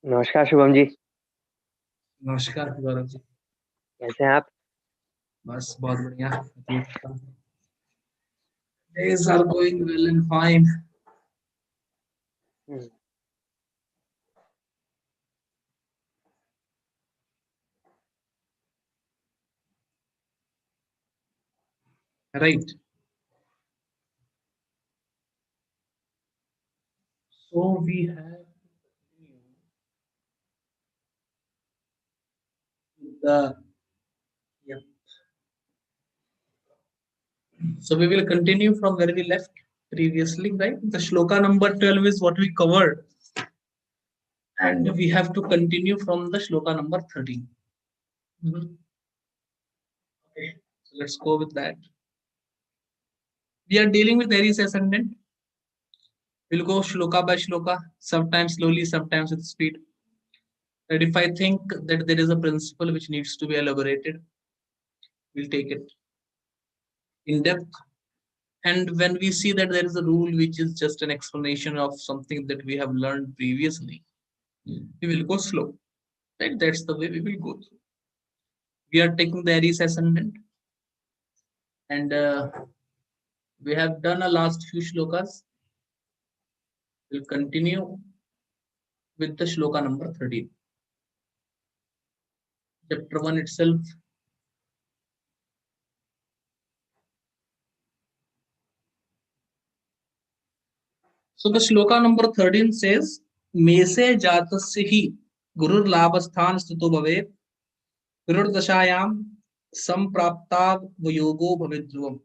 नमस्कार शुभम जी। नमस्कार गौरव जी। कैसे हैं आप? बस बहुत बढ़िया। Days are going well and fine. Hmm, Right. So we have the yeah. So we will continue from where we left previously, right? The shloka number 12 is what we covered, and we have to continue from the shloka number 13. Mhm. Okay, so let's go with that. We are dealing with Aries Ascendant. We'll go shloka by shloka, sometimes slowly, sometimes with speed. That if I think that there is a principle which needs to be elaborated, we'll take it in depth. And when we see that there is a rule which is just an explanation of something that we have learned previously, we will go slow. Right? That's the way we will go through. We are taking the Aries Ascendant, and we have done a last few shlokas. We'll continue with the shloka number 13. Chapter 1 itself. So the shloka number 13 says, Mese jatasya hi gurur labasthan stito bhave gurur dashayam sampraptav vayogo bhavidruvam.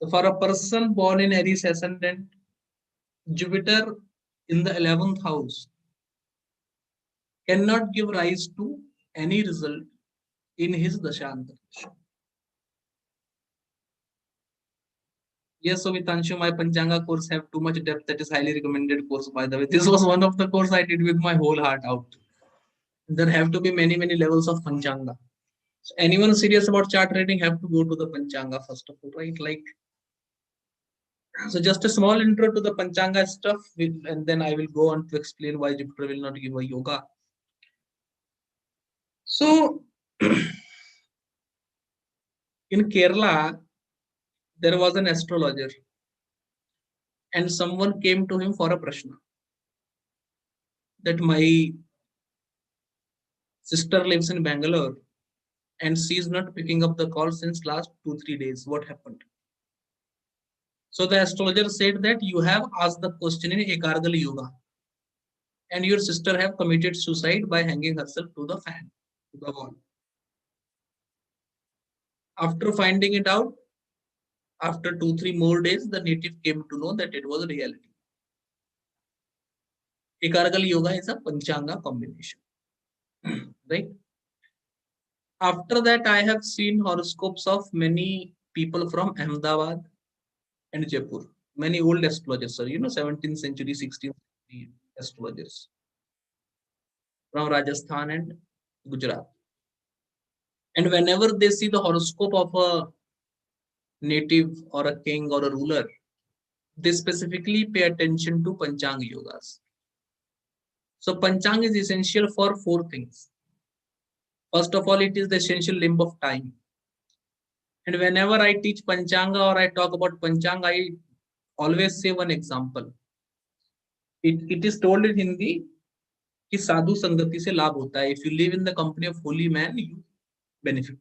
So for a person born in Aries Ascendant, Jupiter in the 11th house cannot give rise to any result in his Dashantar. Yes, so with Anshu, my Panchanga course have too much depth. That is highly recommended course, by the way. This was one of the course I did with my whole heart out. There have to be many levels of Panchanga. So anyone serious about chart reading have to go to the Panchanga first of all, right? Like, so just a small intro to the Panchanga stuff, and then I will go on to explain why Jupiter will not give a yoga. So in Kerala, there was an astrologer, and someone came to him for a prashna that my sister lives in Bangalore and she is not picking up the call since last 2-3 days. What happened? So the astrologer said that you have asked the question in Ekargali Yoga, and your sister have committed suicide by hanging herself to the fan, to the wall. After finding it out, after 2-3 more days, the native came to know that it was a reality. Ekargali Yoga is a Panchanga combination, right? After that, I have seen horoscopes of many people from Ahmedabad and Jaipur. Many old astrologers, sir, 17th century, 16th century astrologers from Rajasthan and Gujarat. And whenever they see the horoscope of a native or a king or a ruler, they specifically pay attention to Panchang yogas. So Panchang is essential for four things. First of all, it is the essential limb of time. And whenever I teach Panchanga or I talk about Panchanga, I always say one example. It is told in Hindi कि साधु संगति से लाभ होता है. If you live in the company of holy man, you benefit.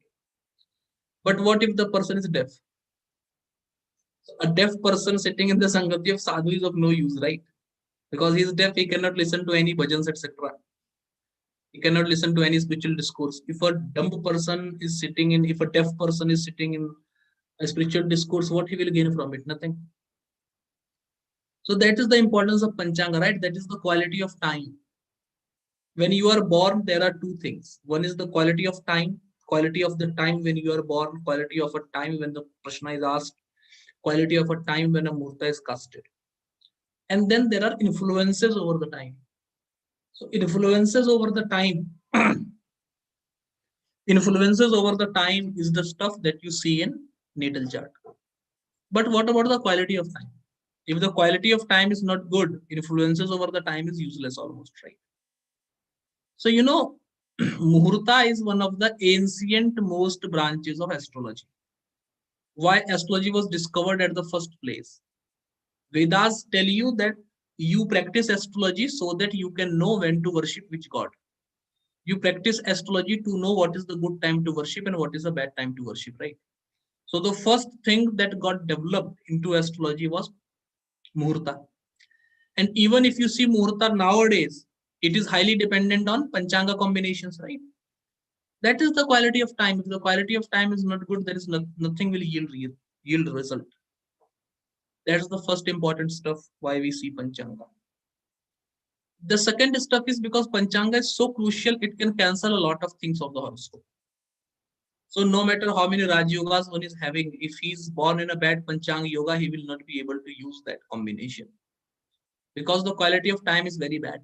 But what if the person is deaf? So a deaf person sitting in the sangati of sadhu is of no use, right? Because he is deaf, he cannot listen to any bhajans, etc. He cannot listen to any spiritual discourse. If a dumb person is sitting in, if a deaf person is sitting in a spiritual discourse, what he will gain from it? Nothing. So that is the importance of Panchanga, right? That is the quality of time. When you are born, there are two things. One is the quality of time, quality of the time when you are born, quality of a time when the prashna is asked, quality of a time when a murta is casted. And then there are influences over the time. So influences over the time, influences over the time is the stuff that you see in natal chart. But what about the quality of time? If the quality of time is not good, influences over the time is useless almost, right? So, Muhurta is one of the ancient most branches of astrology. Why astrology was discovered at the first place? Vedas tell you that you practice astrology so that you can know when to worship which god. You practice astrology to know what is the good time to worship and what is the bad time to worship, right? So the first thing that got developed into astrology was Muhurta. And even if you see Muhurta nowadays, it is highly dependent on Panchanga combinations, right? That is the quality of time. If the quality of time is not good, there is nothing will yield result. That's the first important stuff why we see Panchanga. The second stuff is because Panchanga is so crucial, it can cancel a lot of things of the horoscope. So no matter how many Raj Yogas one is having, if he's born in a bad Panchanga Yoga, he will not be able to use that combination because the quality of time is very bad.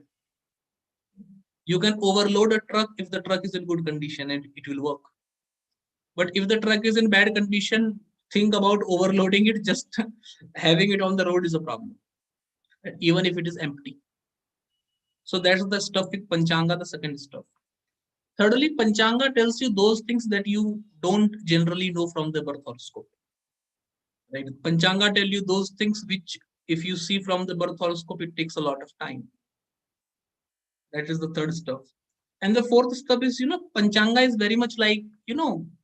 You can overload a truck if the truck is in good condition and it will work. But if the truck is in bad condition, think about overloading it, just having it on the road is a problem, even if it is empty. So that's the stuff with Panchanga, the second stuff. Thirdly, Panchanga tells you those things that you don't generally know from the birth horoscope. Right? Panchanga tell you those things which, if you see from the birth horoscope, it takes a lot of time. That is the third stuff. And the fourth stuff is, Panchanga is very much like,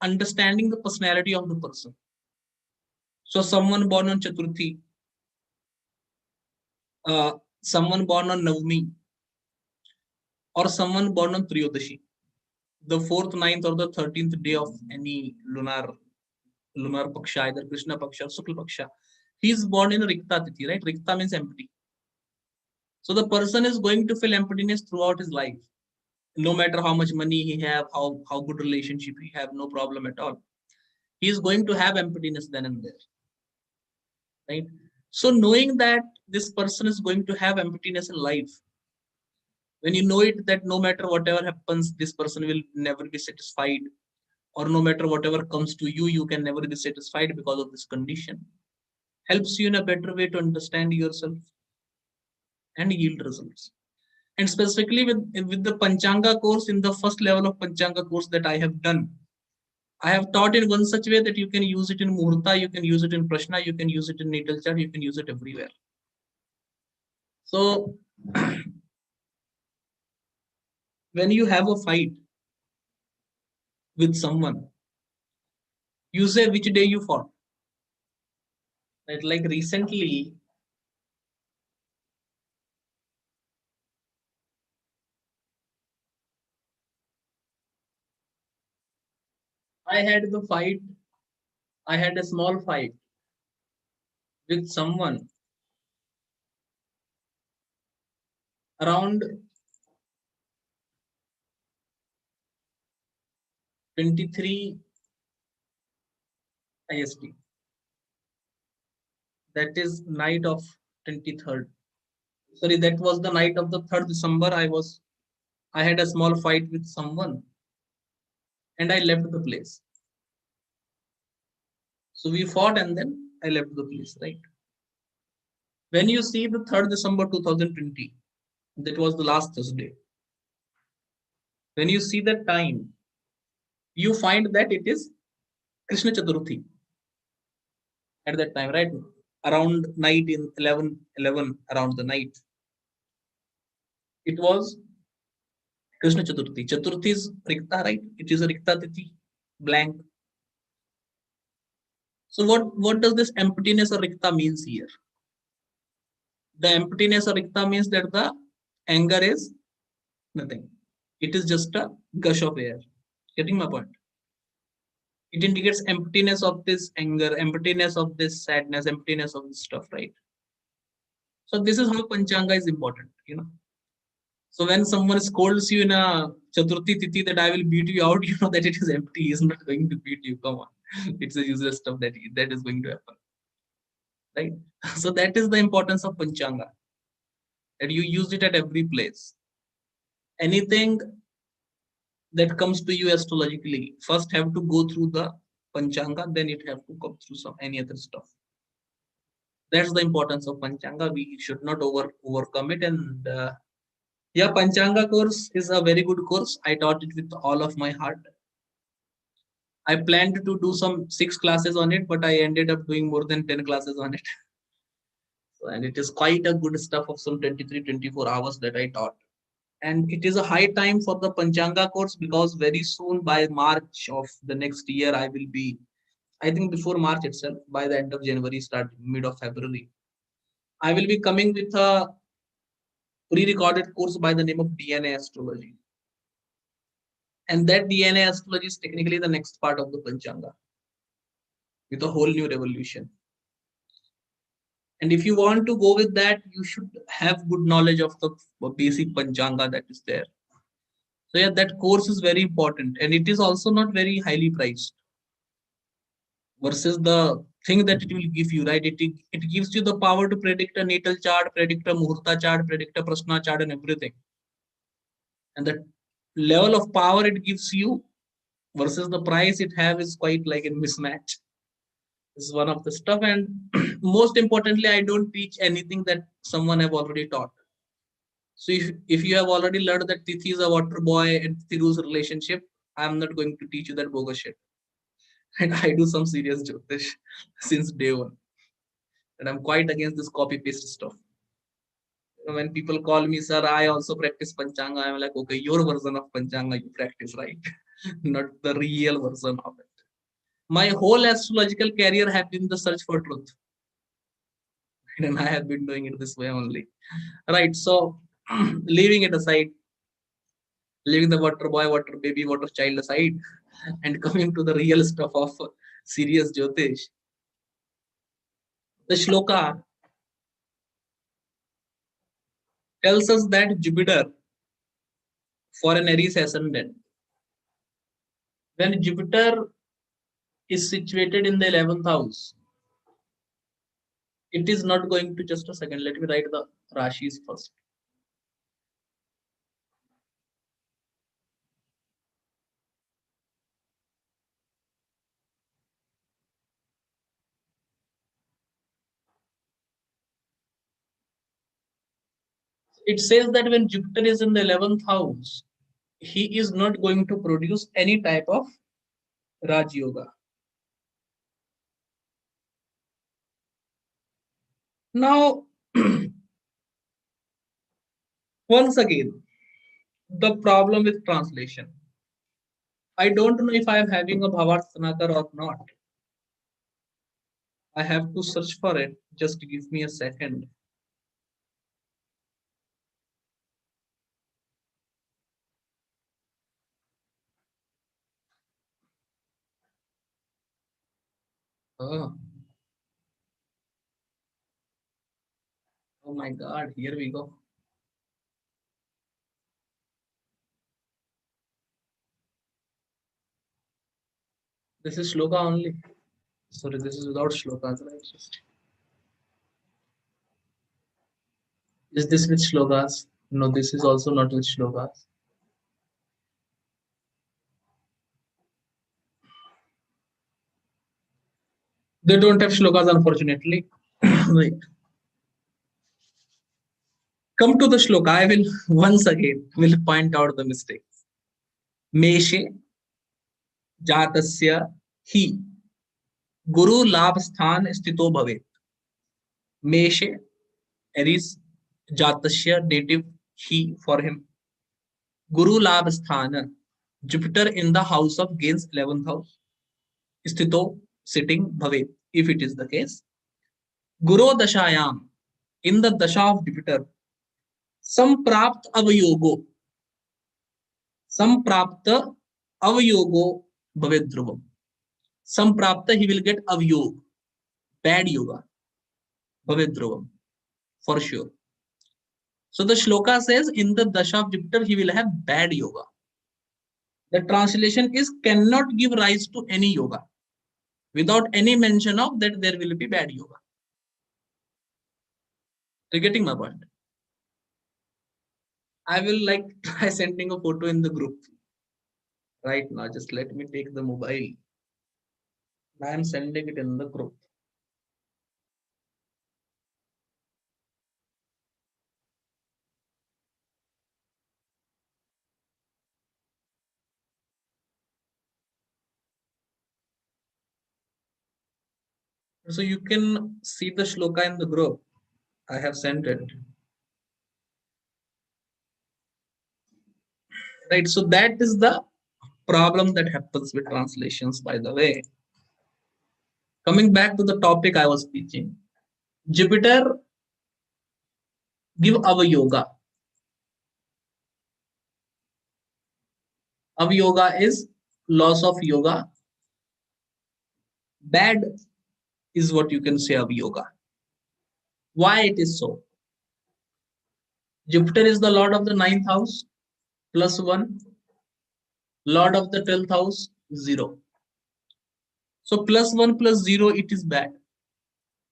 understanding the personality of the person. So someone born on Chaturthi, someone born on Navami, or someone born on Triyodashi, the 4th, 9th, or the 13th day of any lunar paksha, either Krishna paksha or Shukla paksha. He is born in Rikta Tithi, right? Rikta means empty. So the person is going to feel emptiness throughout his life. No matter how much money he have, how good relationship he have, no problem at all. He is going to have emptiness then and there. Right? So knowing that this person is going to have emptiness in life, when you know it that no matter whatever happens, this person will never be satisfied, or no matter whatever comes to you, you can never be satisfied because of this condition, helps you in a better way to understand yourself and yield results. And specifically with the Panchanga course, in the first level of Panchanga course that I have done, I have taught in one such way that you can use it in Muhurta, you can use it in Prashna, you can use it in natal chart, you can use it everywhere. So when you have a fight with someone, you say which day you fought. Right? Like recently, I had the fight, I had a small fight with someone around 23 IST. That is night of 23rd. Sorry, that was the night of the 3rd December. I had a small fight with someone and I left the place. So we fought and then I left the place, right? When you see the 3rd December 2020, that was the last Thursday. When you see the time, you find that it is Krishna Chaturthi at that time, right? Around night in 11 around the night. It was Krishna Chaturthi. Chaturthi is Rikta, right? It is a Rikta Tithi, blank. So what does this emptiness or Rikta means here? The emptiness or Rikta means that the anger is nothing. It is just a gush of air. Getting my point? It indicates emptiness of this anger, emptiness of this sadness, emptiness of this stuff, right? So this is how Panchanga is important. So when someone scolds you in a Chaturthi Tithi that I will beat you out, you know that it is empty. He is not going to beat you. Come on. It's a useless stuff that is going to happen. Right? So that is the importance of Panchanga. That you use it at every place. Anything that comes to you astrologically, first have to go through the Panchanga, then it have to come through any other stuff. That's the importance of Panchanga. We should not overcome it, and Yeah, Panchanga course is a very good course. I taught it with all of my heart. I planned to do some 6 classes on it, but I ended up doing more than 10 classes on it. So, and it is quite a good stuff of some 23, 24 hours that I taught. And it is a high time for the Panchanga course because very soon by March of the next year, I will be, I think before March itself, by the end of January, start mid of February, I will be coming with a pre-recorded course by the name of DNA Astrology. And that DNA Astrology is technically the next part of the Panchanga with a whole new revolution. And if you want to go with that, you should have good knowledge of the basic Panchanga that is there. So yeah, that course is very important, and it is also not very highly priced versus the thing that it will give you, right? It gives you the power to predict a natal chart, predict a muhurta chart, predict a prasna chart, and everything. And the level of power it gives you versus the price it have is quite like a mismatch. This is one of the stuff, and most importantly, I don't teach anything that someone have already taught. So if you have already learned that Tithi is a water boy and Tithi rules relationship, I'm not going to teach you that bogus shit. And I do some serious Jyotish since day one. And I'm quite against this copy paste stuff. When people call me, sir, I also practice Panchanga. I'm like, okay, your version of Panchanga you practice, right? Not the real version of it. My whole astrological career have been the search for truth. And I have been doing it this way only. Right. So leaving it aside, leaving the water boy, water baby, water child aside, and coming to the real stuff of serious Jyotish. The shloka tells us that Jupiter, for an Aries ascendant, when Jupiter is situated in the 11th house, it is not going to, just a second, let me write the Rashis first. It says that when Jupiter is in the 11th house, he is not going to produce any type of Raj Yoga. Now, once again, the problem with translation. I don't know if I am having a Bhavartha or not. I have to search for it. Just give me a second. Oh, oh my God, here we go. This is shloka only. Sorry, this is without shlokas, right? Is this with shlokas? No, this is also not with shlokas. They don't have shlokas, unfortunately. Right. Come to the shloka. I will once again will point out the mistakes. Meshe जातस्य ही गुरु लाभ स्थान स्थितो भवेत्. मेषे Aries जातस्य native he for him. Guru labh sthana, Jupiter in the house of gains 11th house. Sthito, sitting, bhavet, if it is the case. Guru dashayam, in the dasha of Jupiter. Samprapt avayogo, Samprapta avayogo bhavet dhruvam. Samprapta, he will get avyog, bad yoga, bhavet dhruvam, for sure. So the shloka says in the dasha of Jupiter, he will have bad yoga. The translation is cannot give rise to any yoga without any mention of that there will be bad yoga. You're getting my point? I will like try sending a photo in the group right now. Just let me take the mobile. I am sending it in the group. So you can see the shloka in the group. I have sent it. Right. So that is the problem that happens with translations, by the way. Coming back to the topic I was teaching, Jupiter give avayoga. Avayoga is loss of yoga. Bad is what you can say avayoga. Why it is so? Jupiter is the lord of the ninth house, plus 1. Lord of the 12th house, 0. So plus 1 plus 0, it is bad.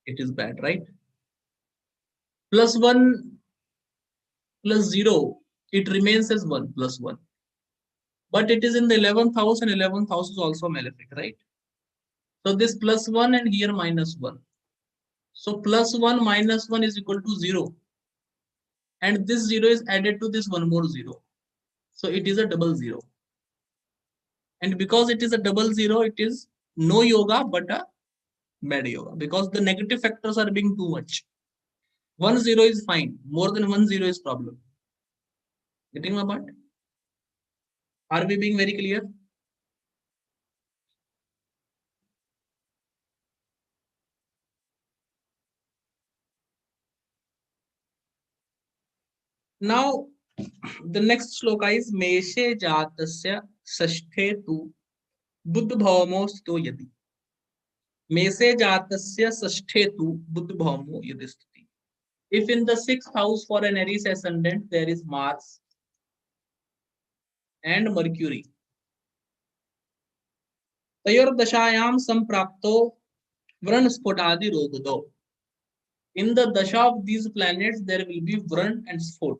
It is bad, right? Plus 1 plus 0, it remains as 1 plus 1. But it is in the 11th house, and 11th house is also malefic, right? So this plus 1 and here minus 1. So plus 1 minus 1 is equal to 0. And this 0 is added to this one more 0. So it is a double 0. And because it is a double 0, it is no yoga but a bad yoga, because the negative factors are being too much. 1 0 is fine. More than 1 0 is problem. Getting my point? Are we being very clear? Now, the next shloka is Meshe Jatasya Sashthe Tu Buddha Bhavamo Stito Yadi. Meshe Jatasya Sashthe Tu Buddha Bhavamo Yadi Stiti. If in the 6th house for an Aries Ascendant there is Mars and Mercury, Tayor Dashayam Samprapto Vran Spotadi Rogodo. In the Dasha of these planets, there will be Vran and Spot.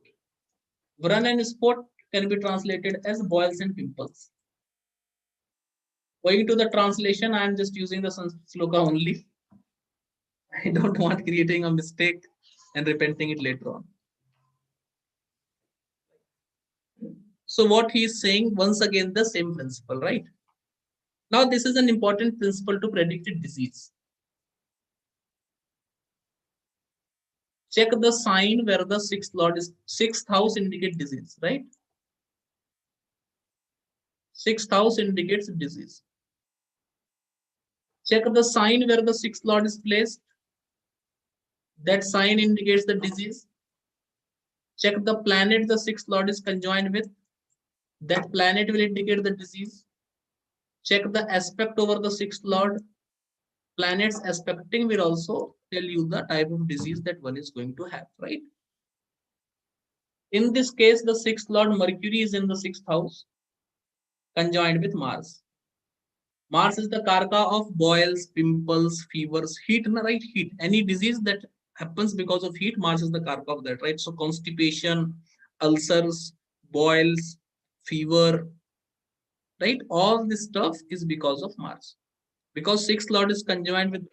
Vran and Spot can be translated as boils and pimples. Going to the translation, I am just using the sloka only. I don't want creating a mistake and repenting it later on. So what he is saying, once again, the same principle, right? Now, this is an important principle to predict disease. Check the sign where the 6th lord is, 6th house indicate disease, right? 6th house indicates disease. Check the sign where the 6th lord is placed. That sign indicates the disease. Check the planet the 6th lord is conjoined with. That planet will indicate the disease. Check the aspect over the 6th lord. Planets aspecting will also tell you the type of disease that one is going to have, right? In this case, the 6th lord Mercury is in the 6th house, conjoined with Mars. Mars is the karka of boils, pimples, fevers, heat, right? Heat. Any disease that happens because of heat, Mars is the karka of that, right? So constipation, ulcers, boils, fever, right? All this stuff is because of Mars. Because 6th lord is conjoined with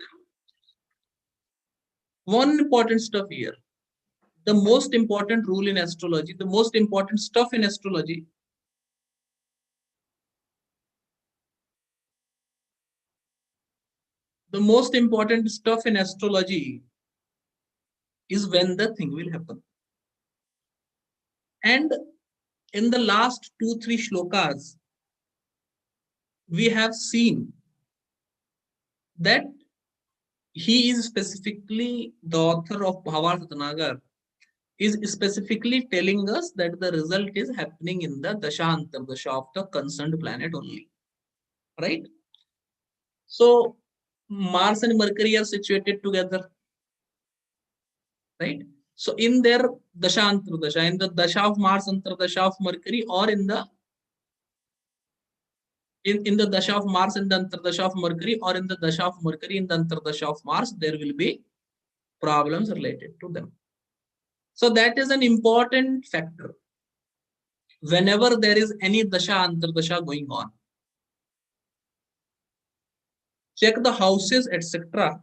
one important stuff here. The most important rule in astrology, the most important stuff in astrology, the most important stuff in astrology is when the thing will happen. And in the last 2-3 shlokas, we have seen that he is specifically, the author of Bhavartha is specifically telling us that the result is happening in the Dasha Antardasha of the concerned planet only. Right? So Mars and Mercury are situated together. Right? So in their Dasha Antardasha, in the Dasha of Mars Antardasha of Mercury, or in the Dasha of Mars in the Antardasha of Mercury, or in the Dasha of Mercury in the Antardasha of Mars, there will be problems related to them. So that is an important factor. Whenever there is any Dasha Antardasha going on, check the houses, etc.,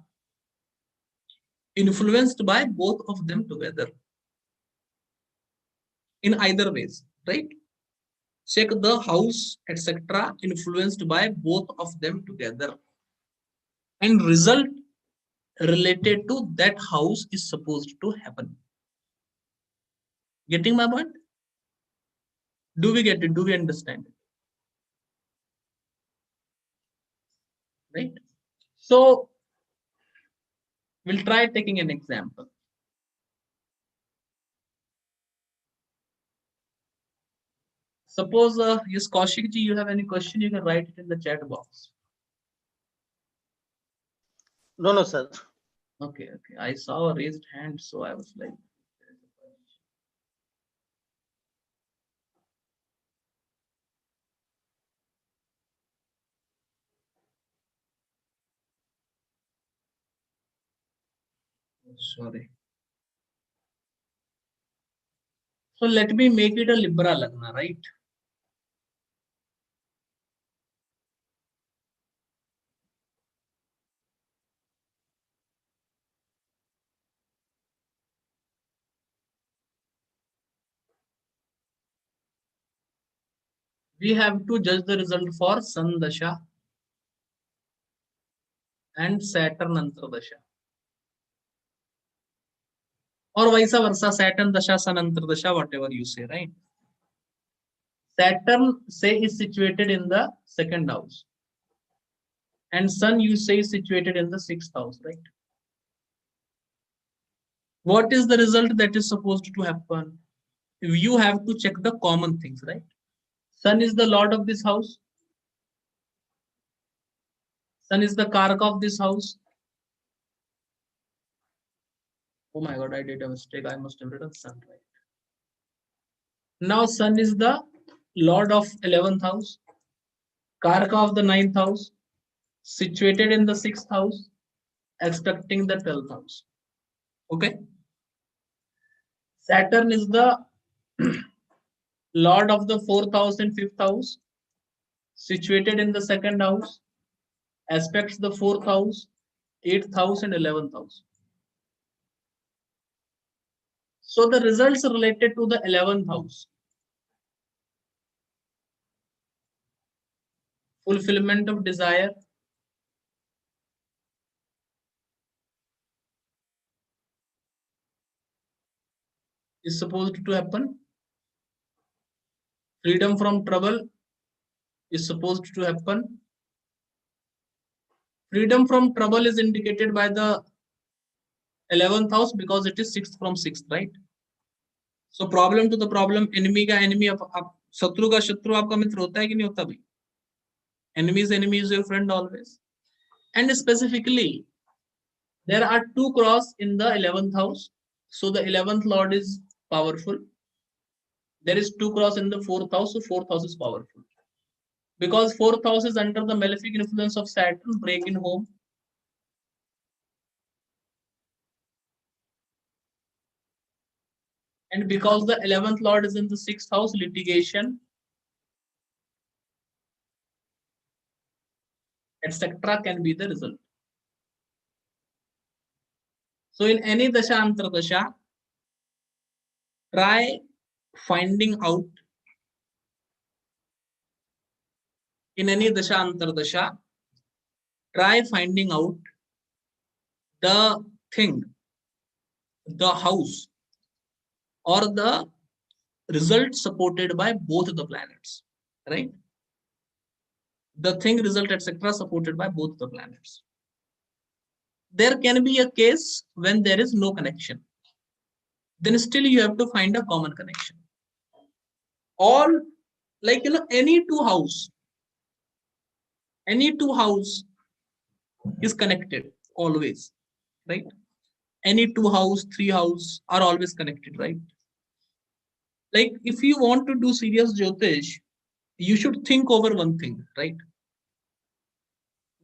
influenced by both of them together. In either ways, right? Check the house, etc., influenced by both of them together. And result related to that house is supposed to happen. Getting my point? Do we get it? Do we understand it? Right? So we'll try taking an example. Suppose, yes, Kaushik ji, you have any question, you can write it in the chat box. No, sir. Okay. I saw a raised hand, so I was like, sorry. So let me make it a Libra Lagna, right? We have to judge the result for Sun Dasha and Saturn Antardasha. Or vice versa, Saturn Dasha, Sun Antardasha, whatever you say, right? Saturn, say, is situated in the second house. And Sun, you say, is situated in the sixth house, right? What is the result that is supposed to happen? You have to check the common things, right? Sun is the lord of this house. Sun is the karaka of this house. Oh my god, I did a mistake. I must have written Sun, right? Now Sun is the lord of 11th house, karaka of the 9th house, situated in the 6th house, expecting the 12th house. Okay. Saturn is the lord of the 4th house and 5th house, situated in the second house, aspects the 4th house, 8th house, and 11th house. So the results related to the 11th house, fulfillment of desire, is supposed to happen. Freedom from trouble is supposed to happen. Freedom from trouble is indicated by the 11th house because it is 6th from 6th, right? So problem to the problem, enemy का enemy शत्रु का शत्रु आपका मित्र होता है कि नहीं होता भाई? Enemy is your friend always. And specifically, there are 2 cross in the 11th house. So the 11th lord is powerful. There is 2 cross in the 4th house, so 4th house is powerful. Because 4th house is under the malefic influence of Saturn, break in home. And because the 11th lord is in the 6th house, litigation, etc. can be the result. So in any Dasha Antardasha, try finding out, in any Dasha Antardasha, try finding out the thing, the house, or the result supported by both the planets, right? The thing, result, etc. supported by both the planets. There can be a case when there is no connection. Then still you have to find a common connection. All, like, any two house is connected always, right? Any 2 house, 3 house are always connected, right? Like if you want to do serious Jyotish, you should think over one thing, right?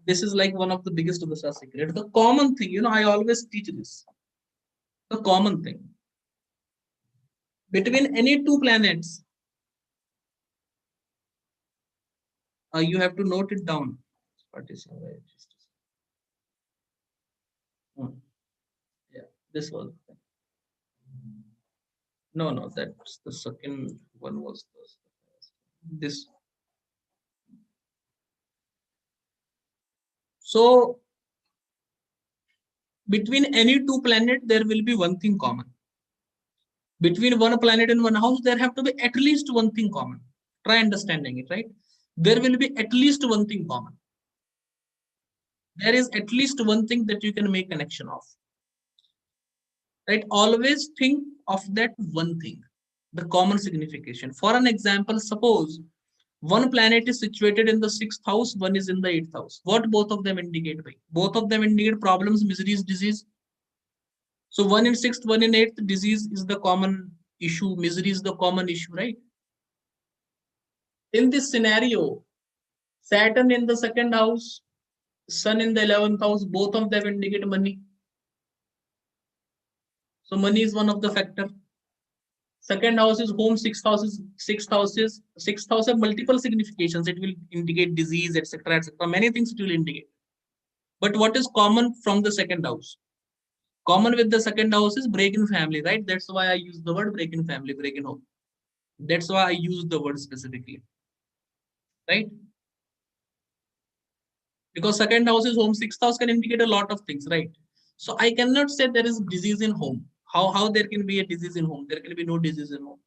This is like one of the biggest of the secret. The common thing, I always teach this. The common thing between any 2 planets, you have to note it down. Yeah, this was. No, that's the second one was this. So between any two planets, there will be one thing common. Between one planet and one house, there have to be at least one thing common. Try understanding it, right? There will be at least one thing common. There is at least one thing that you can make connection of. Right? Always think of that one thing, the common signification. For an example, suppose one planet is situated in the 6th house, one is in the 8th house. What both of them indicate? Both of them indicate problems, miseries, disease. So one in 6th, one in 8th, disease is the common issue, misery is the common issue, right? In this scenario, Saturn in the 2nd house, Sun in the 11th house, both of them indicate money. So money is one of the factor. 2nd house is home, 6th house have multiple significations. It will indicate disease, etc., etc. Many things it will indicate. But what is common from the 2nd house? Common with the 2nd house is break in family, right? That's why I use the word break in family, break in home. That's why I use the word specifically, right? Because 2nd house is home, 6th house can indicate a lot of things, right? So I cannot say there is disease in home. How there can be a disease in home? There can be no disease in home.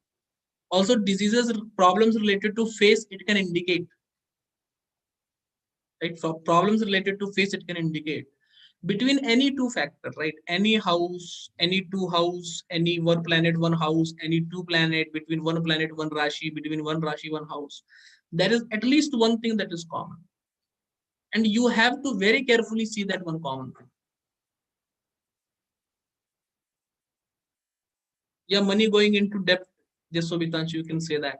Also, diseases, problems related to face, it can indicate. Right? For problems related to face, it can indicate. Between any two factors, right? Any house, any two house, any one planet, one house, any two planet, between one planet, one Rashi, between one Rashi, one house. There is at least one thing that is common. And you have to very carefully see that one common thing. Yeah, money going into debt. Just so Bitansh, you can say that.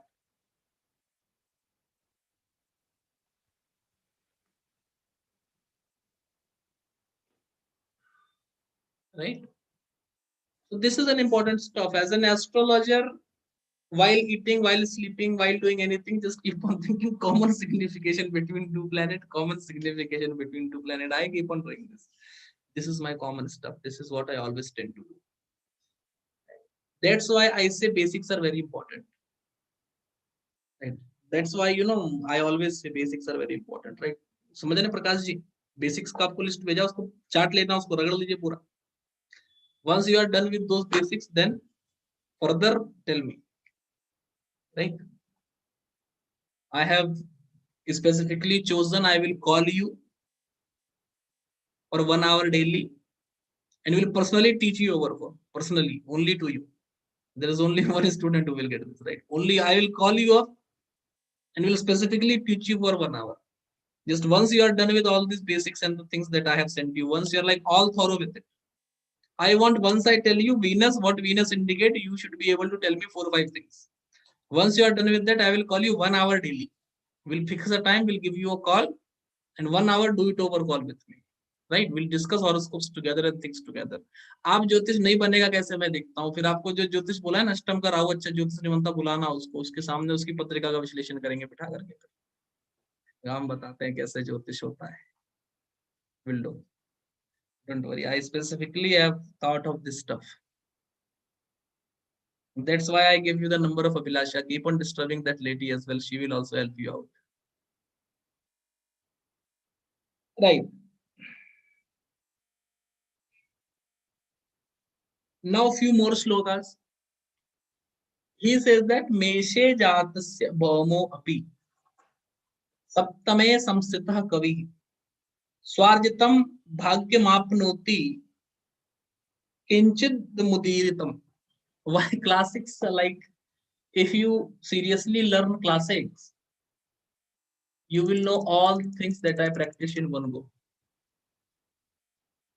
Right? So this is an important stuff. As an astrologer, while eating, while sleeping, while doing anything, just keep on thinking common signification between two planets, common signification between two planets. I keep on doing this. This is my common stuff. This is what I always tend to do. That's why I say basics are very important. Right? That's why, I always say basics are very important, right? समझे ना Prakash ji? Basics का आपको list भेजा, उसको chart लेना, उसको रगड़ लीजिए पूरा. Once you are done with those basics, then further tell me. Right? I have specifically chosen, I will call you for 1 hour daily and will personally teach you over phone. Personally, only to you. There is only one student who will get this, right? Only I will call you up and will specifically teach you for 1 hour. Just once you are done with all these basics and the things that I have sent you, once you're like all thorough with it. I want, once I tell you Venus, what Venus indicate, you should be able to tell me 4 or 5 things. Once you are done with that, I will call you 1 hour daily. We'll fix a time, we'll give you a call, and 1 hour do it over call with me. Right? We'll discuss horoscopes together and things together. आप ज्योतिष नहीं बनेगा कैसे मैं देखता हूँ. फिर आपको जो ज्योतिष बोला है ना, अष्टम का राहु अच्छा ज्योतिष नहीं बनता, बुलाना उसको, उसके सामने उसकी पत्रिका का विश्लेषण करेंगे बिठा करके. हम बताते हैं कैसे ज्योतिष होता है. Will do. Don't worry. I specifically have thought of this stuff. That's why I give you the number of Abhilasha. Keep on disturbing that lady as well. She will also help you out. Right. Now, few more slokas. He says that Meshe Jatasya Bhaumo Api Saptame Samsitah Kavi Swarjitam Bhagyamapnoti Kinchid Mudiritam. Why classics are like, if you seriously learn classics, you will know all the things that I practice in one go.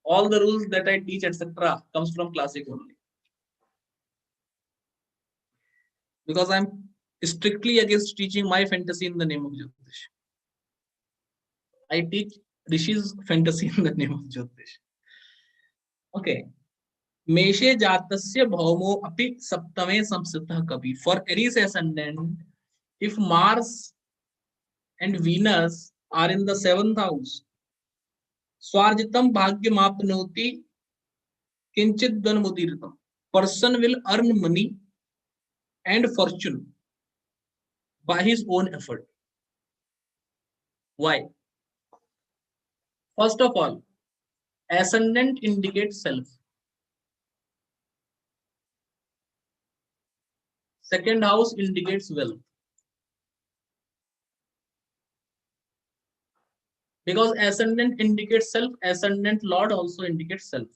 All the rules that I teach, etc., comes from classic only. Because I'm strictly against teaching my fantasy in the name of Jyotish. I teach Rishi's fantasy in the name of Jyotish. Okay. Meshe Jatasya Bhaumo Api Saptame Samsitah Kavi. For Aries Ascendant, if Mars and Venus are in the 7th house, Swarjitam Bhagyam Apnoti Kinchit Dhanmudiritam. Person will earn money and fortune by his own effort. Why? First of all, Ascendant indicates self. Second house indicates wealth. Because ascendant indicates self, ascendant lord also indicates self.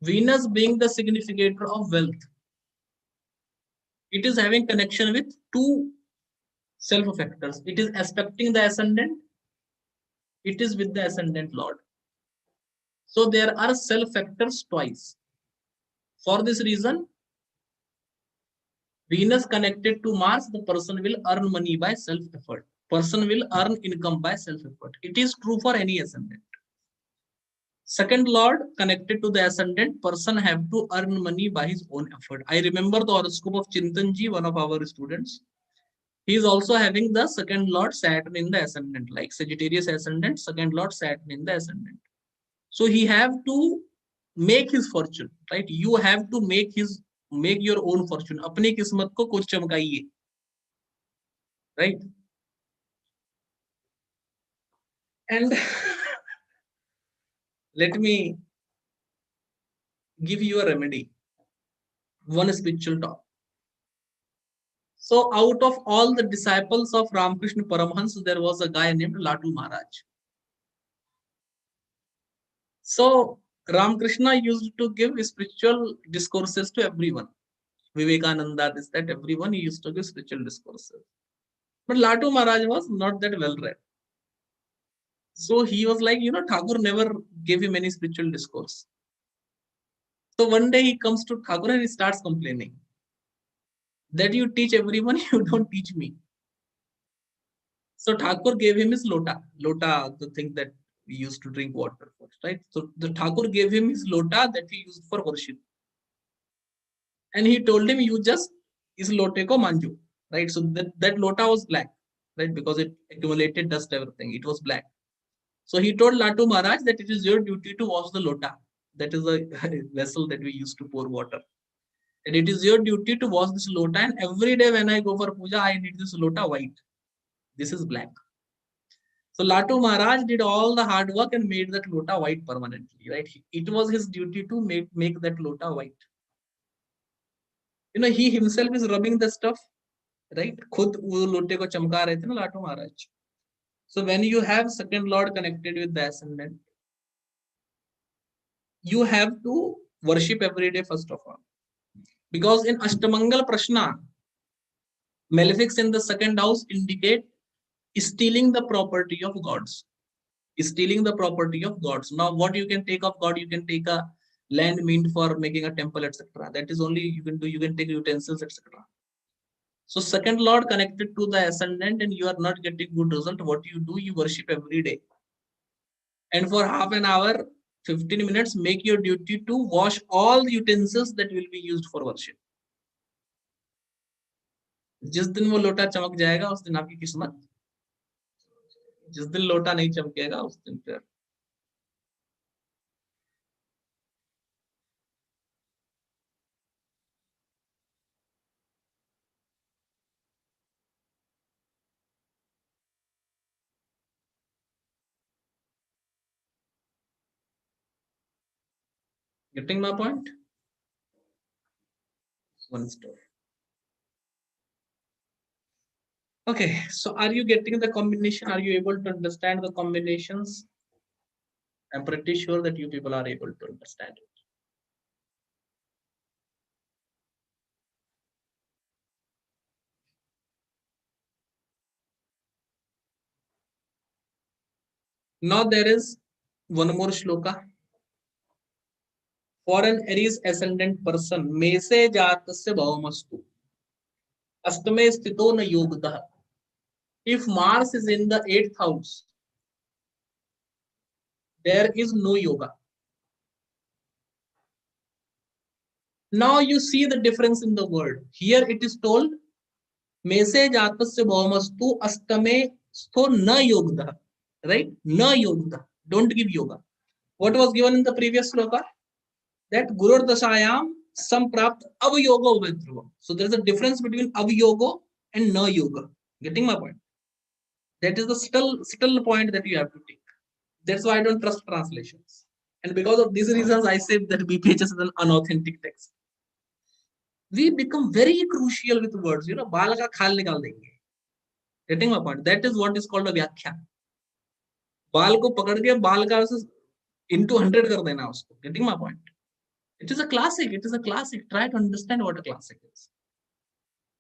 Venus being the significator of wealth, it is having connection with two self factors. It is aspecting the ascendant, it is with the ascendant lord. So there are self factors twice. For this reason, Venus connected to Mars, the person will earn money by self effort. Person will earn income by self effort. It is true for any ascendant. Second lord connected to the ascendant, person have to earn money by his own effort. I remember the horoscope of Chintanji, one of our students. He is also having the second lord Saturn in the ascendant, like Sagittarius ascendant, second lord Saturn in the ascendant. So he have to make his fortune, right? You have to make your own fortune. अपनी किस्मत को कुछ चमकाइए, right? And let me give you a remedy, one spiritual talk. So out of all the disciples of Ramakrishna Paramhans, there was a guy named Latu Maharaj. So Ramakrishna used to give spiritual discourses to everyone. Vivekananda, this, that, everyone, he used to give spiritual discourses. But Latu Maharaj was not that well read. So he was like, Thakur never gave him any spiritual discourse. So one day he comes to Thakur and he starts complaining that you teach everyone, you don't teach me. So Thakur gave him his lota, the thing that we used to drink water for, right? So the Thakur gave him his lota that he used for worship. And he told him, you just is lote ko manju, right? So that lota was black, right? Because it accumulated dust, everything. It was black. So he told Latu Maharaj that it is your duty to wash the lota. That is a vessel that we used to pour water. And it is your duty to wash this lota. And every day when I go for puja, I need this lota white. This is black. So Latu Maharaj did all the hard work and made that lota white permanently, right? It was his duty to make that lota white. He himself is rubbing the stuff, right? खुद वो लोटे को चमका रहे थे ना लाटू महाराज. So when you have second lord connected with the ascendant, you have to worship every day first of all. Because in Ashtamangala Prashna, malefics in the second house indicate stealing the property of gods. Stealing the property of gods. Now, what you can take of God, you can take a land meant for making a temple, etc. That is only you can do. You can take utensils, etc. So, second lord connected to the ascendant, and you are not getting good result. What you do, you worship every day, and for half an hour, 15 minutes, make your duty to wash all the utensils that will be used for worship. जिस दिन वो लोटा चमक जाएगा उस दिन आपकी किस्मत, जिस दिन लोटा नहीं चमकेगा उस दिन फिर getting my point? One story. Okay, so are you getting the combination? Are you able to understand the combinations? I'm pretty sure that you people are able to understand it. Now there is one more shloka. For an Aries ascendant person, mese jatasya bhavamastu astame sthito na yogdah. If Mars is in the 8th house, there is no yoga. Now you see the difference in the word. Here it is told, mese jatasya bhavamastu astame stho na yogdah. Right? Na yogdah. Don't give yoga. What was given in the previous sloka? That Guru Dashayam samprapt avyoga uvedhruvam. So there is a difference between avyoga and na yoga. Getting my point? That is the subtle point that you have to take. That's why I don't trust translations. And because of these reasons, I say that BPHS is an unauthentic text. We become very crucial with words. You know, बाल का खाल निकाल देंगे. Getting my point? That is what is called a व्याख्या. बाल को पकड़ के बाल का into 100 कर देना उसको. Getting my point? It is a classic. It is a classic. Try to understand what a classic is.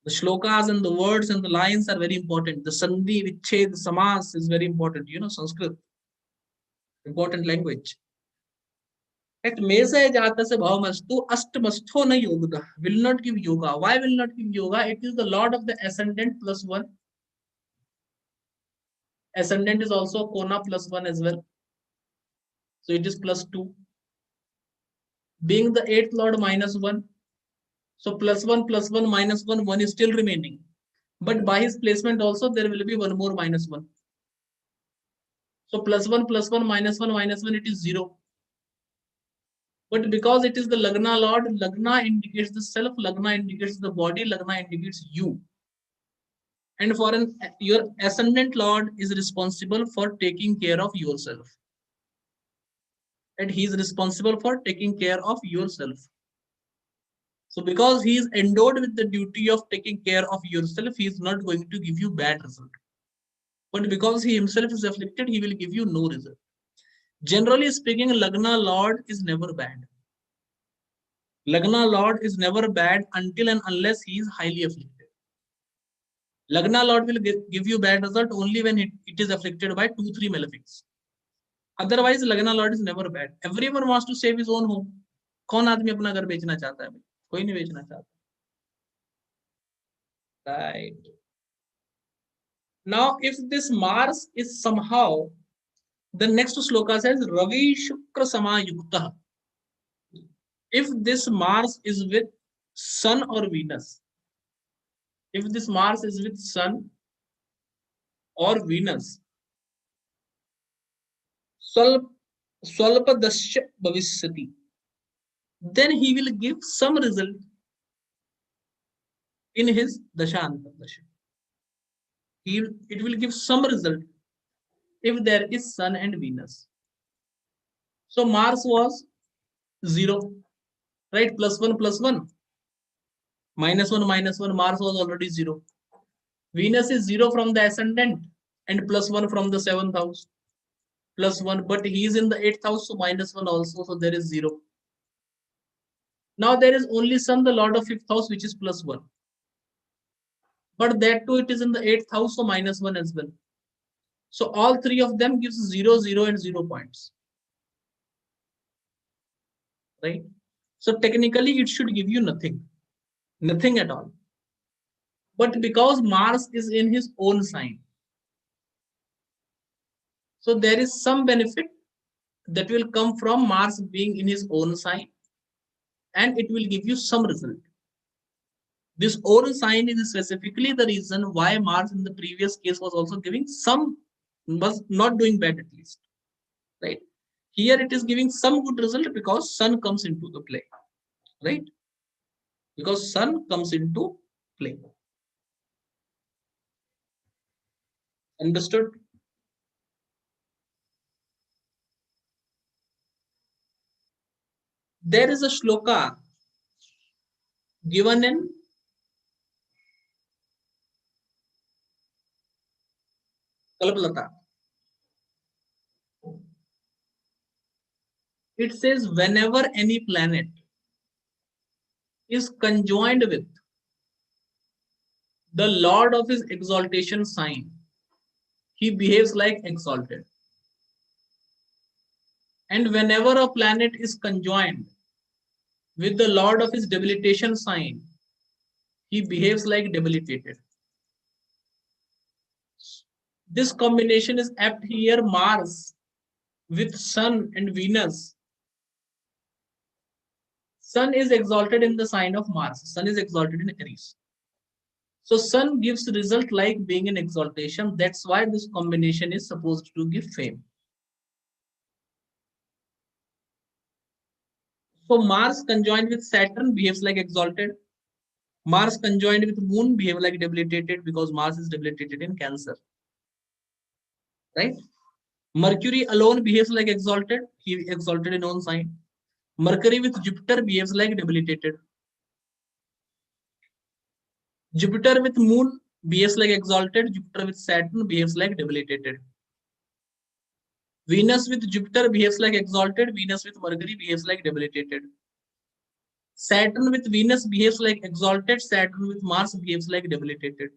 The shlokas and the words and the lines are very important. The sandhi, vichhed, samas is very important. You know, Sanskrit, important language. At mesa jata se bhavamastu astamastho na yoga will not give yoga. Why will not give yoga? It is the lord of the ascendant plus one. Ascendant is also Kona plus one as well. So it is plus two. Being the eighth lord minus one. So plus one minus one, one is still remaining. But by his placement also, there will be one more minus one. So plus one minus one, it is 0. But because it is the Lagna Lord, Lagna indicates the self, Lagna indicates the body, Lagna indicates you. And for your ascendant Lord is responsible for taking care of yourself. And he is responsible for taking care of yourself. So because he is endowed with the duty of taking care of yourself, he is not going to give you bad result. But because he himself is afflicted, he will give you no result. Generally speaking, Lagna Lord is never bad. Lagna Lord is never bad until and unless he is highly afflicted. Lagna Lord will give you bad result only when it is afflicted by 2-3 malefics. Otherwise, Lagna Lord is never bad. Everyone wants to save his own home. कौन आदमी अपना घर बेचना चाहता है? कोई नहीं बेचना चाहता. Right. Now, if this Mars is somehow, the next sloka says Ravi Shukra Samayukta. If this Mars is with Sun or Venus, if this Mars is with Sun or Venus, Swalpa Dasha Bhavishyati, then he will give some result in his Dasha Antardasha. It will give some result if there is Sun and Venus. So Mars was 0, right? Plus one. Minus one, Mars was already 0. Venus is 0 from the ascendant and plus 1 from the 7th house. Plus 1, but he is in the 8th house, so minus 1 also, so there is 0. Now there is only Sun, the lord of 5th house, which is plus 1. But that too, it is in the 8th house, so minus 1 as well. So all three of them gives 0, 0 and 0 points. Right? So technically, it should give you nothing. Nothing at all. But because Mars is in his own sign, so there is some benefit that will come from Mars being in his own sign, and it will give you some result. This own sign is specifically the reason why Mars in the previous case was also giving some, was not doing bad at least. Right? Here it is giving some good result because Sun comes into the play. Right? Because Sun comes into play. Understood? There is a shloka given in Kalpalata. It says whenever any planet is conjoined with the lord of his exaltation sign, he behaves like exalted. And whenever a planet is conjoined with the lord of his debilitation sign, he behaves like debilitated. This combination is apt here. Mars with Sun and Venus. Sun is exalted in the sign of Mars. Sun is exalted in Aries. So Sun gives result like being in exaltation. That's why this combination is supposed to give fame. So Mars conjoined with Saturn behaves like exalted. Mars conjoined with Moon behave like debilitated because Mars is debilitated in Cancer. Right? Mercury alone behaves like exalted. He exalted in own sign. Mercury with Jupiter behaves like debilitated. Jupiter with Moon behaves like exalted. Jupiter with Saturn behaves like debilitated. Venus with Jupiter behaves like exalted. Venus with Mercury behaves like debilitated. Saturn with Venus behaves like exalted. Saturn with Mars behaves like debilitated.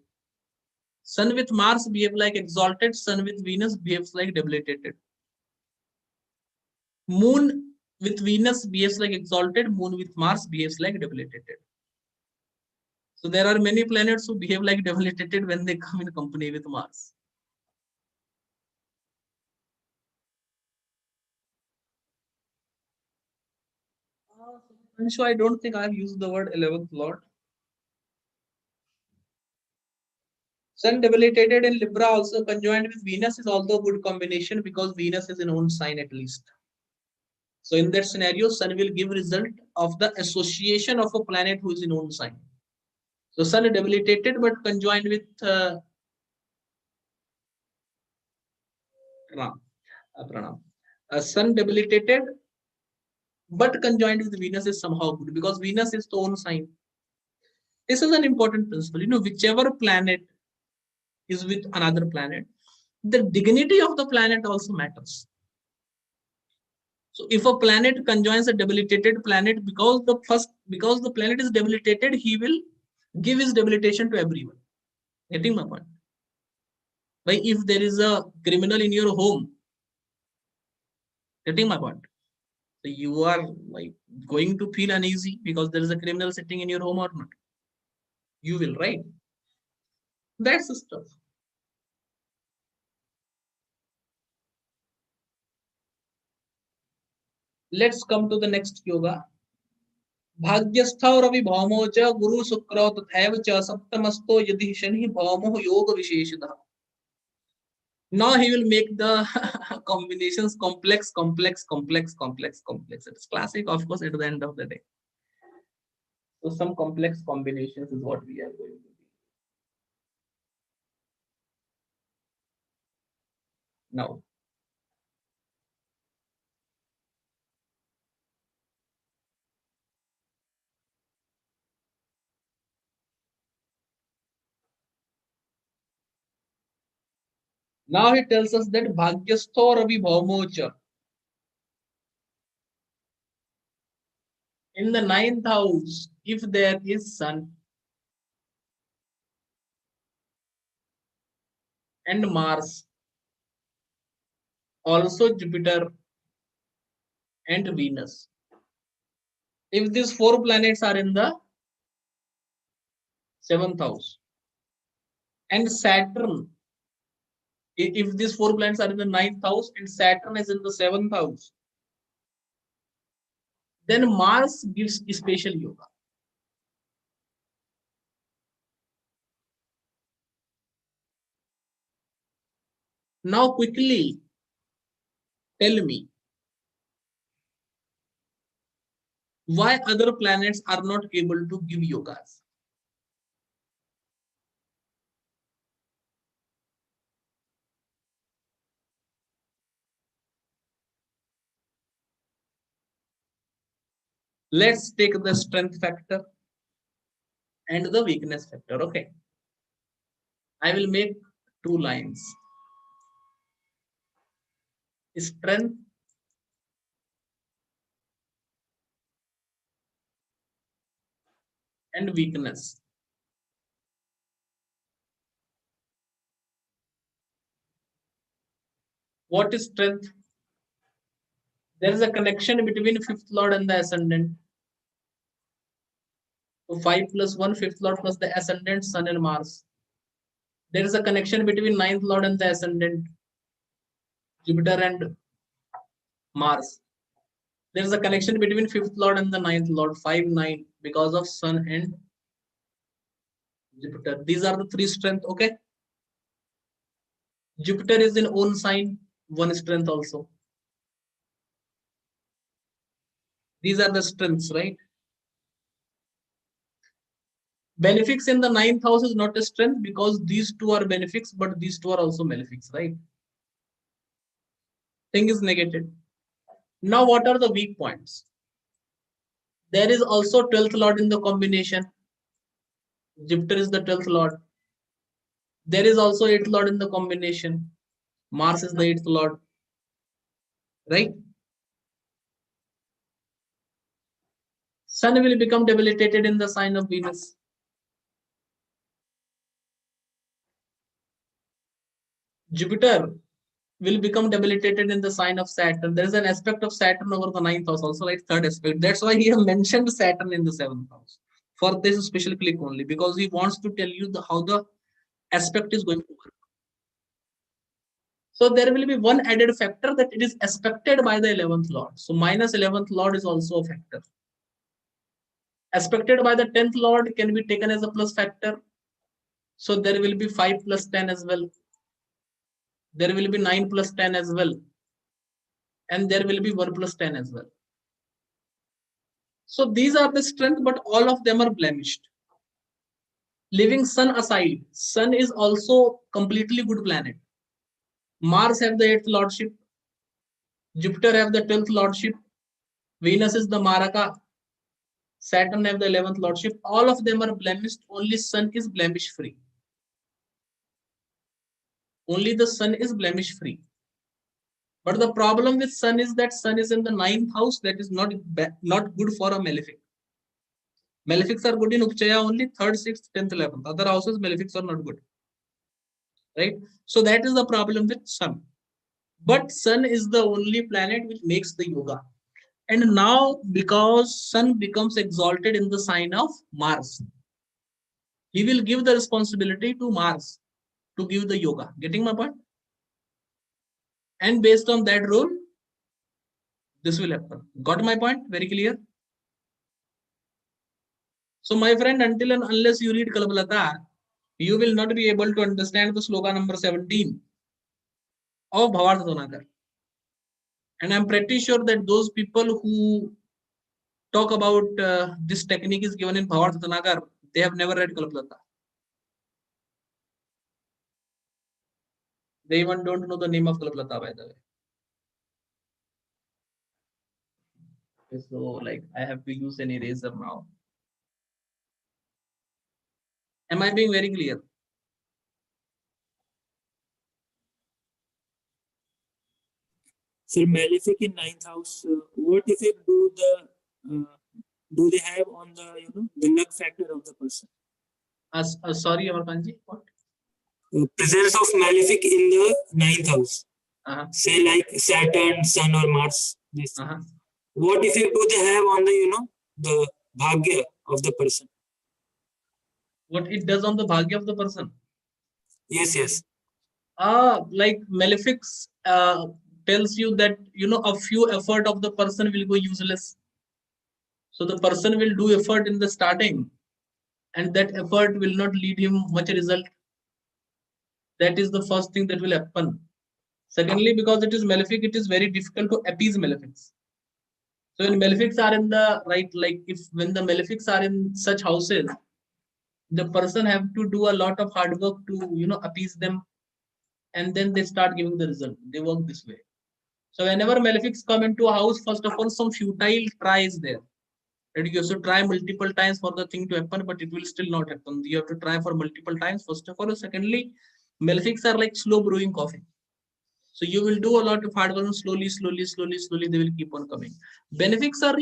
Sun with Mars behaves like exalted. Sun with Venus behaves like debilitated. Moon with Venus behaves like exalted. Moon with Mars behaves like debilitated. So there are many planets who behave like debilitated when they come in company with Mars. So I don't think I've used the word 11th Lord. Sun debilitated in Libra also conjoined with Venus is also a good combination because Venus is in own sign at least. So in that scenario, Sun will give result of the association of a planet who is in own sign. So Sun debilitated but conjoined with Pranam. Sun debilitated but conjoined with Venus is somehow good because Venus is the own sign. This is an important principle. Whichever planet is with another planet, the dignity of the planet also matters. So if a planet conjoins a debilitated planet, because the planet is debilitated, he will give his debilitation to everyone. Getting my point? Like if there is a criminal in your home, getting my point? So you are like going to feel uneasy because there is a criminal sitting in your home or not. You will, right? That's the stuff. Let's come to the next yoga. भाग्यस्थ Ravi भौमो च गुरु शुक्र तथैव च सप्तमस्तो यदि शनि भौमो योग विशेषतः. Now he will make the combinations complex. It's classic, of course, at the end of the day. So some complex combinations is what we are going to do. Now, he tells us that Bhagyastho Ravi Bhaumocha in the 9th house, if there is Sun and Mars, also Jupiter and Venus. If these 4 planets are in the 7th house and Saturn, if these 4 planets are in the 9th house and Saturn is in the 7th house, then Mars gives spatial yoga. Now quickly tell me why other planets are not able to give yogas. Let's take the strength factor and the weakness factor. Okay. I will make 2 lines. Strength and weakness. What is strength? There is a connection between 5th lord and the ascendant. So 5 plus 1, 5th lord plus the ascendant, Sun and Mars. There is a connection between 9th lord and the ascendant, Jupiter and Mars. There is a connection between 5th lord and the 9th lord, 5, 9, because of Sun and Jupiter. These are the 3 strengths. Okay. Jupiter is in own sign, 1 strength also. These are the strengths, right? Benefics in the 9th house is not a strength because these 2 are benefics, but these 2 are also malefics, right? thing is negated. Now, what are the weak points? There is also 12th lord in the combination. Jupiter is the 12th lord. There is also 8th lord in the combination. Mars is the 8th lord. Right? Sun will become debilitated in the sign of Venus. Jupiter will become debilitated in the sign of Saturn. There is an aspect of Saturn over the 9th house, also like third aspect. That's why he have mentioned Saturn in the 7th house. For this special click only, because he wants to tell you how the aspect is going to work. So there will be one added factor, that it is aspected by the 11th lord. So minus 11th lord is also a factor. Aspected by the 10th lord can be taken as a plus factor. So there will be 5 plus 10 as well. There will be 9 plus 10 as well. And there will be 1 plus 10 as well. So these are the strength, but all of them are blemished. Leaving Sun aside, Sun is also completely good planet. Mars have the 8th lordship. Jupiter have the 10th lordship. Venus is the Maraka. Saturn have the 11th lordship. All of them are blemished. Only Sun is blemish free. Only the Sun is blemish free. But the problem with Sun is that Sun is in the 9th house. That is not good for a malefic. Malefics are good in Upchaya only 3rd, 6th, 10th, 11th. Other houses, malefics are not good. Right? So that is the problem with Sun. But Sun is the only planet which makes the yoga. And now, because Sun becomes exalted in the sign of Mars, he will give the responsibility to Mars to give the yoga. Getting my point? And based on that rule, this will happen. Got my point? Very clear? So, my friend, until and unless you read Kalpalata, you will not be able to understand the sloka number 17 of Bhavartha. And I'm pretty sure that those people who talk about this technique is given in Bhavartha, they have never read Kalpalata. They even don't know the name of Kalpalata, by the way. So, like, I have to use an eraser now. Am I being very clear? So malefic in 9th house, what effect do they have on the luck factor of the person? Sorry, Amarkanji, what? Presence of malefic in the 9th house. Say like Saturn, Sun or Mars. This. What effect do they have on the bhagya of the person? What it does on the bhagya of the person? Yes. Like malefics tells you that a few effort of the person will go useless. So the person will do effort in the starting, and that effort will not lead him much result. That is the first thing that will happen. Secondly, because it is malefic, it is very difficult to appease malefics. So when malefics are in the right, like when the malefics are in such houses, the person have to do a lot of hard work to appease them, and then they start giving the result. They work this way. So whenever malefics come into a house, first of all, some futile try is there. Right? You have to try multiple times for the thing to happen, but it will still not happen. You have to try for multiple times, first of all. Secondly, malefics are like slow brewing coffee. So you will do a lot of hard work, and slowly, they will keep on coming. Benefics are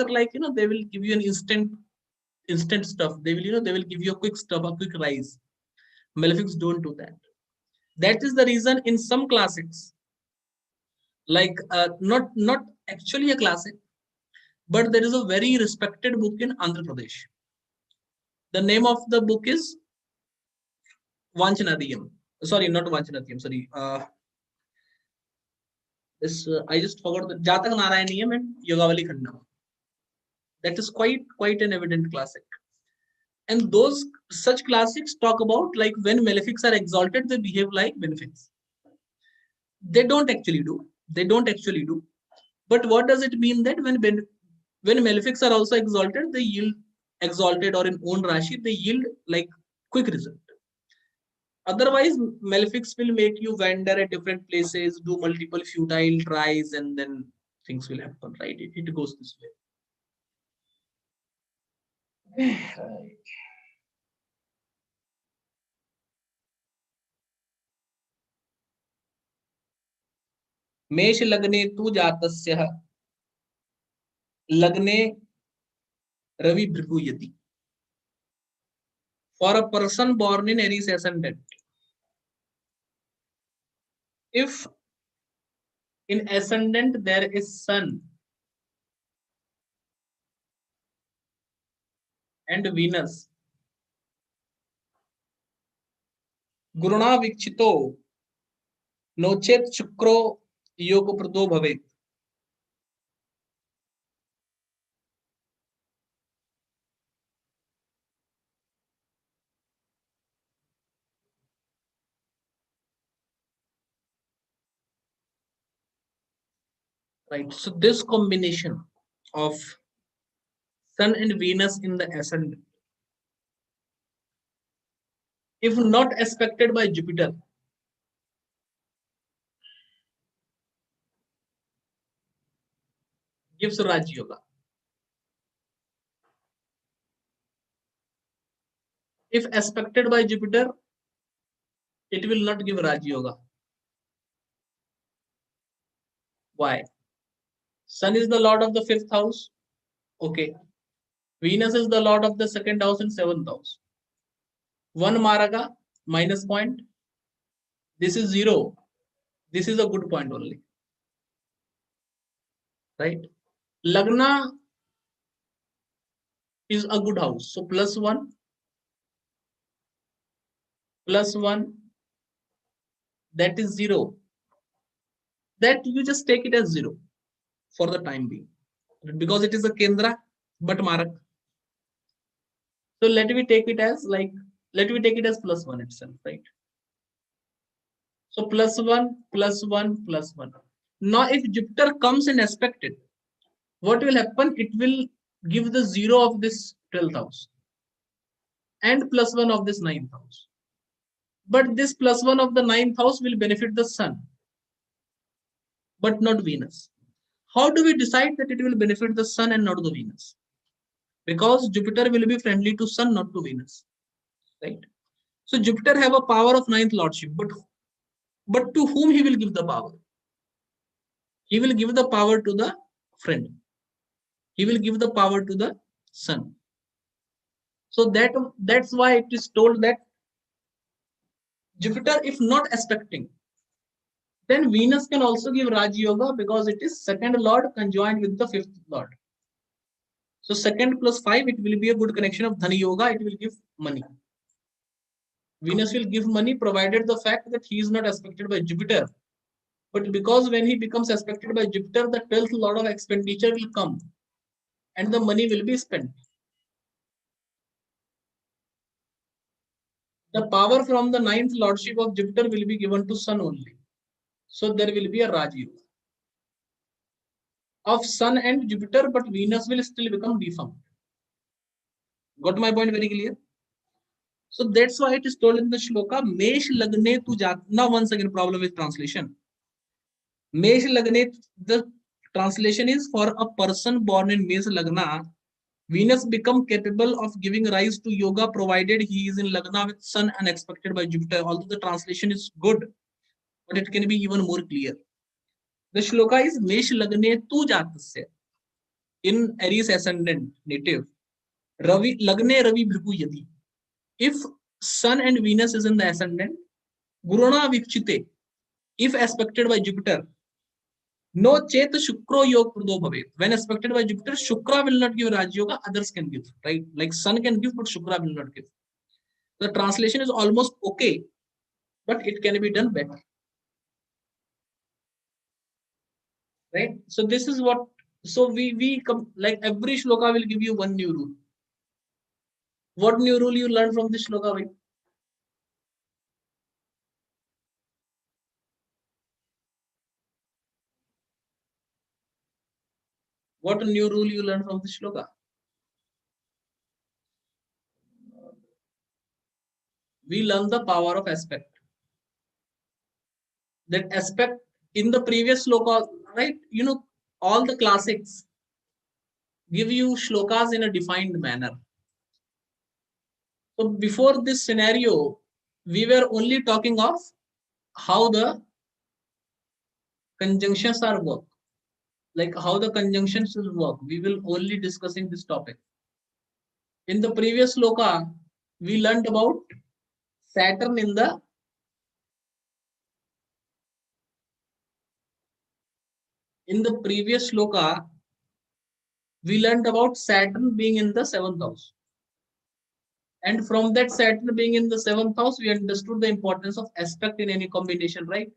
like, they will give you an instant stuff. They will give you a quick stuff, a quick rise. Malefics don't do that. That is the reason in some classics, like not actually a classic, but there is a very respected book in Andhra Pradesh. The name of the book is Vanchanadiyam. Sorry, not Vanchanadiyam. Sorry. I just forgot the Jatak Narayaniyam and Yogavali Khandam. That is quite an evident classic. And those such classics talk about like when malefics are exalted, they behave like benefics. They don't actually do. But what does it mean that when malefics are also exalted, they yield exalted or in own Rashi, they yield like quick result. Otherwise, malefics will make you wander at different places, do multiple futile tries, and then things will happen, right? It goes this way. Right. मेष लग्ने तु जातस्य लग्ने रवि भृगु यदि. For a person born in Aries Ascendant, if in Ascendant there is Sun and Venus, Guruna Vikchito Nochet Shukro Yoga Prado Bhavet. Right. So this combination of Sun and Venus in the Ascendant, if not aspected by Jupiter, gives Raj Yoga. If aspected by Jupiter, it will not give Raj Yoga. Why? Sun is the lord of the 5th house. Okay. Venus is the lord of the 2nd house and 7th house. One Maraga, minus point. This is 0. This is a good point only. Right? Lagna is a good house. So +1, +1, that is 0. That you just take it as 0 for the time being. Because it is a Kendra, but Marak. So let me take it as +1 itself, right? So +1, +1, +1. Now if Jupiter comes and aspected, what will happen? It will give the 0 of this 12th house and +1 of this 9th house. But this +1 of the 9th house will benefit the Sun, but not Venus. How do we decide that it will benefit the Sun and not the Venus? Because Jupiter will be friendly to Sun, not to Venus, right? So Jupiter have a power of 9th lordship, but to whom he will give the power? He will give the power to the friend. He will give the power to the Sun. So that's why it is told that Jupiter, if not aspecting, then Venus can also give Raj Yoga because it is 2nd lord conjoined with the 5th lord. So 2nd + 5, it will be a good connection of Dhani Yoga. It will give money. Venus will give money provided the fact that he is not aspected by Jupiter. But because when he becomes aspected by Jupiter, the 12th lord of expenditure will come and the money will be spent. The power from the 9th lordship of Jupiter will be given to Sun only. So there will be a Raj Yoga of Sun and Jupiter, but Venus will still become defunct. Got my point very clear? So that's why it is told in the shloka, Mesh Lagne tu Jat. Now once again, problem with translation. Mesh Lagne, the translation is for a person born in Mesh Lagna, Venus become capable of giving rise to yoga provided he is in Lagna with Sun unexpected by Jupiter. Although the translation is good, but it can be even more clear. The shloka is Mesh Lagne tu Jatasya. In Aries Ascendant native, Ravi Lagne Ravi Bhrigu Yadi. If Sun and Venus is in the Ascendant, Guruna Vikchite, if aspected by Jupiter, no Chet Shukro Yog Prado Bhavet. When aspected by Jupiter, Shukra will not give Raj Yoga, others can give, right? Like Sun can give, but Shukra will not give. The translation is almost okay, but it can be done better. Right? So this is what, so we come, like every shloka will give you one new rule. What new rule you learn from this shloka, right? What new rule you learn from this shloka? we learn the power of aspect. That aspect in the previous shloka, right? You know, all the classics give you shlokas in a defined manner. So before this scenario, we were only talking of how the conjunctions are work, like how the conjunctions will work. We will only discussing this topic. In the previous shloka, we learned about Saturn in the previous shloka, we learned about Saturn being in the 7th house. And from that Saturn being in the 7th house, we understood the importance of aspect in any combination, right?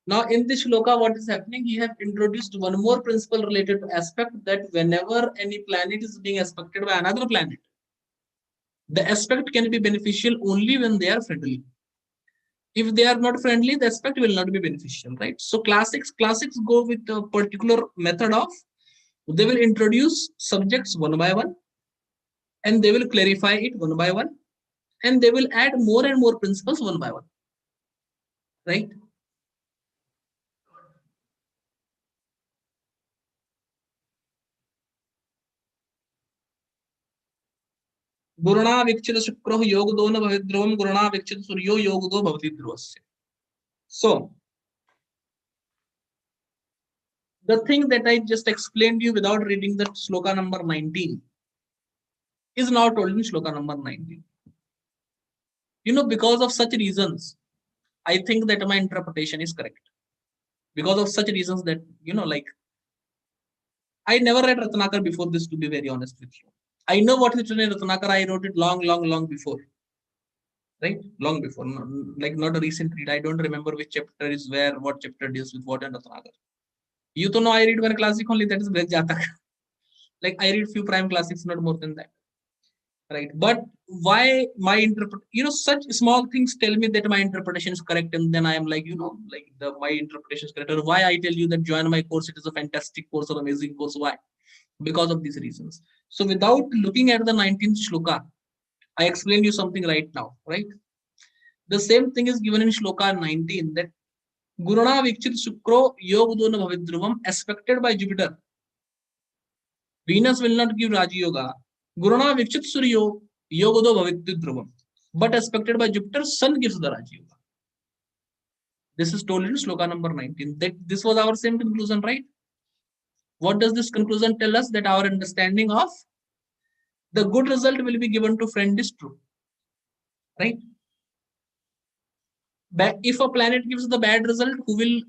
Now in this shloka, what is happening? He has introduced one more principle related to aspect, that whenever any planet is being aspected by another planet, the aspect can be beneficial only when they are friendly. If they are not friendly, the aspect will not be beneficial, right? So classics go with a particular method of, they will introduce subjects one by one, and they will clarify it one by one, and they will add more and more principles one by one, right? गुरुणा विक्षित Syukuro योग दो न भवेत् ध्रुवम् गुरुणा विक्षित सूर्यो योग दो भवति ध्रुवस्य. So the thing that I just explained you without reading the shloka number 19 is now told in shloka number 19. You know, because of such reasons, I think that my interpretation is correct. Because of such reasons that, you know, like, I never read Ratnakara before this, to be very honest with you. I know what is written in Ratnakara. I wrote it long before. Right? Long before. Like, not a recent read. I don't remember which chapter is where, what chapter deals with what in Ratnakara. You to know I read one classic only, that is Braj Jataka. Like, I read few prime classics, not more than that. Right? But why my interpretation, you know, such small things tell me that my interpretation is correct, and then I am like, you know, like my interpretation is correct. Or why I tell you that join my course, it is a fantastic course or amazing course. Why? Because of these reasons. So without looking at the 19th shloka, I explain you something right now, right? The same thing is given in shloka 19, that Guruna Vikchit Shukro Yogodona Bhavidruvam, aspected by Jupiter. Venus will not give Raja Yoga. Guruna Vikchit Suryo Yogodo Bhavidruvam. But aspected by Jupiter, Sun gives the Raja Yoga. This is told in shloka number 19. That this was our same conclusion, right? What does this conclusion tell us? That our understanding of the good result will be given to friend is true, right? If a planet gives the bad result, to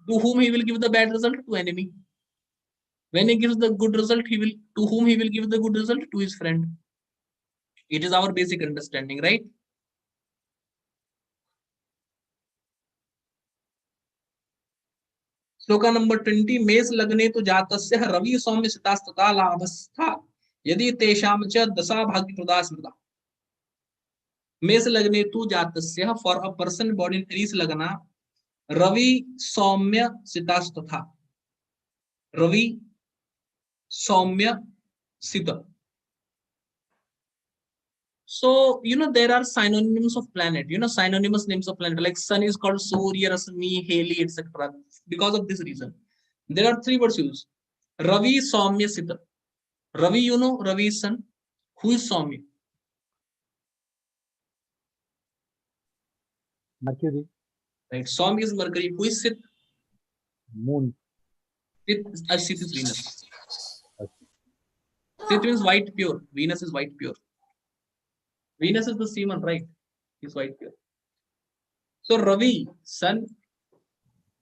whom he will give the bad result? To enemy. When he gives the good result, to whom he will give the good result? To his friend. It is our basic understanding, right? Sloka number 20. Mes lagne tu jatasya ravi saumya sitastata labhastha yadi tesham cha dasa bhagya pradasmrita. Mes lagne tu jatasya, for a person born in Aries lagna, Ravi Saumya Sitastatha. Ravi Saumya Sita. So, you know, there are synonyms of planet, you know, synonymous names of planet, like sun is called Surya, Rasmi, Heli, etc. Because of this reason, there are three words used. Ravi Saumya Sita. Ravi, you know, Ravi is sun. Who is Saumya? Mercury. Right. Saumya is Mercury. Who is Sit? Moon. Sit is Venus. Sit means white pure. Venus is white pure. Venus is the semen, right? He's white pure. So Ravi, Sun,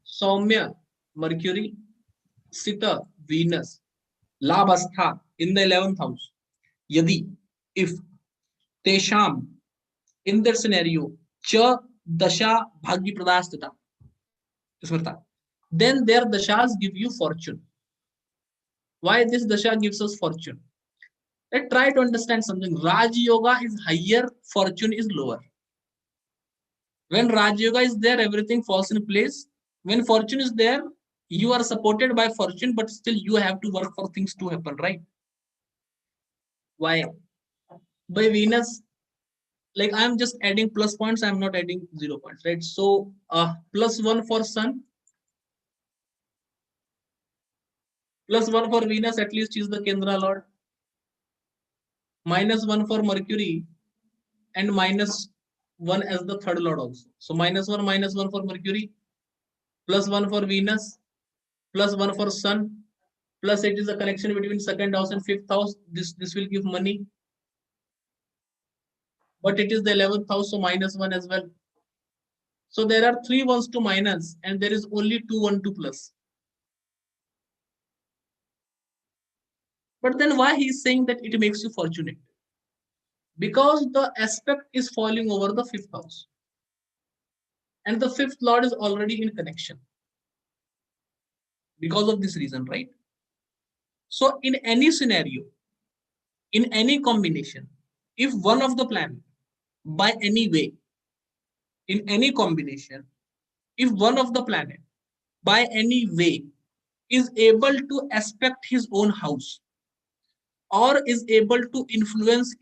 Saumya, Mercury, Sita, Venus, Labhastha in the 11th house. Yadi, if, Tesham, in that scenario, Cha, Dasha, Bhagya Pradastita. Then their Dashas give you fortune. Why this Dasha gives us fortune? Let's try to understand something. Raj Yoga is higher, fortune is lower. When Raj Yoga is there, everything falls in place. When fortune is there, you are supported by fortune, but still you have to work for things to happen, right? Why? By Venus, like I'm just adding plus points, I'm not adding 0 points, right? So +1 for Sun, +1 for Venus, at least is the Kendra Lord, -1 for Mercury, and -1 as the third Lord also. So -1 for Mercury, +1 for Venus, +1 for Sun, plus it is a connection between second house and fifth house. This will give money, but it is the 11th house, so -1 as well. So there are 3 ones to minus, and there is only 2 1 to plus. But then why he is saying that it makes you fortunate? Because the aspect is falling over the fifth house, and the fifth lord is already in connection. Because of this reason, right? So in any scenario, in any combination, if one of the planet by any way, in any combination, if one of the planet by any way is able to aspect his own house or is able to influence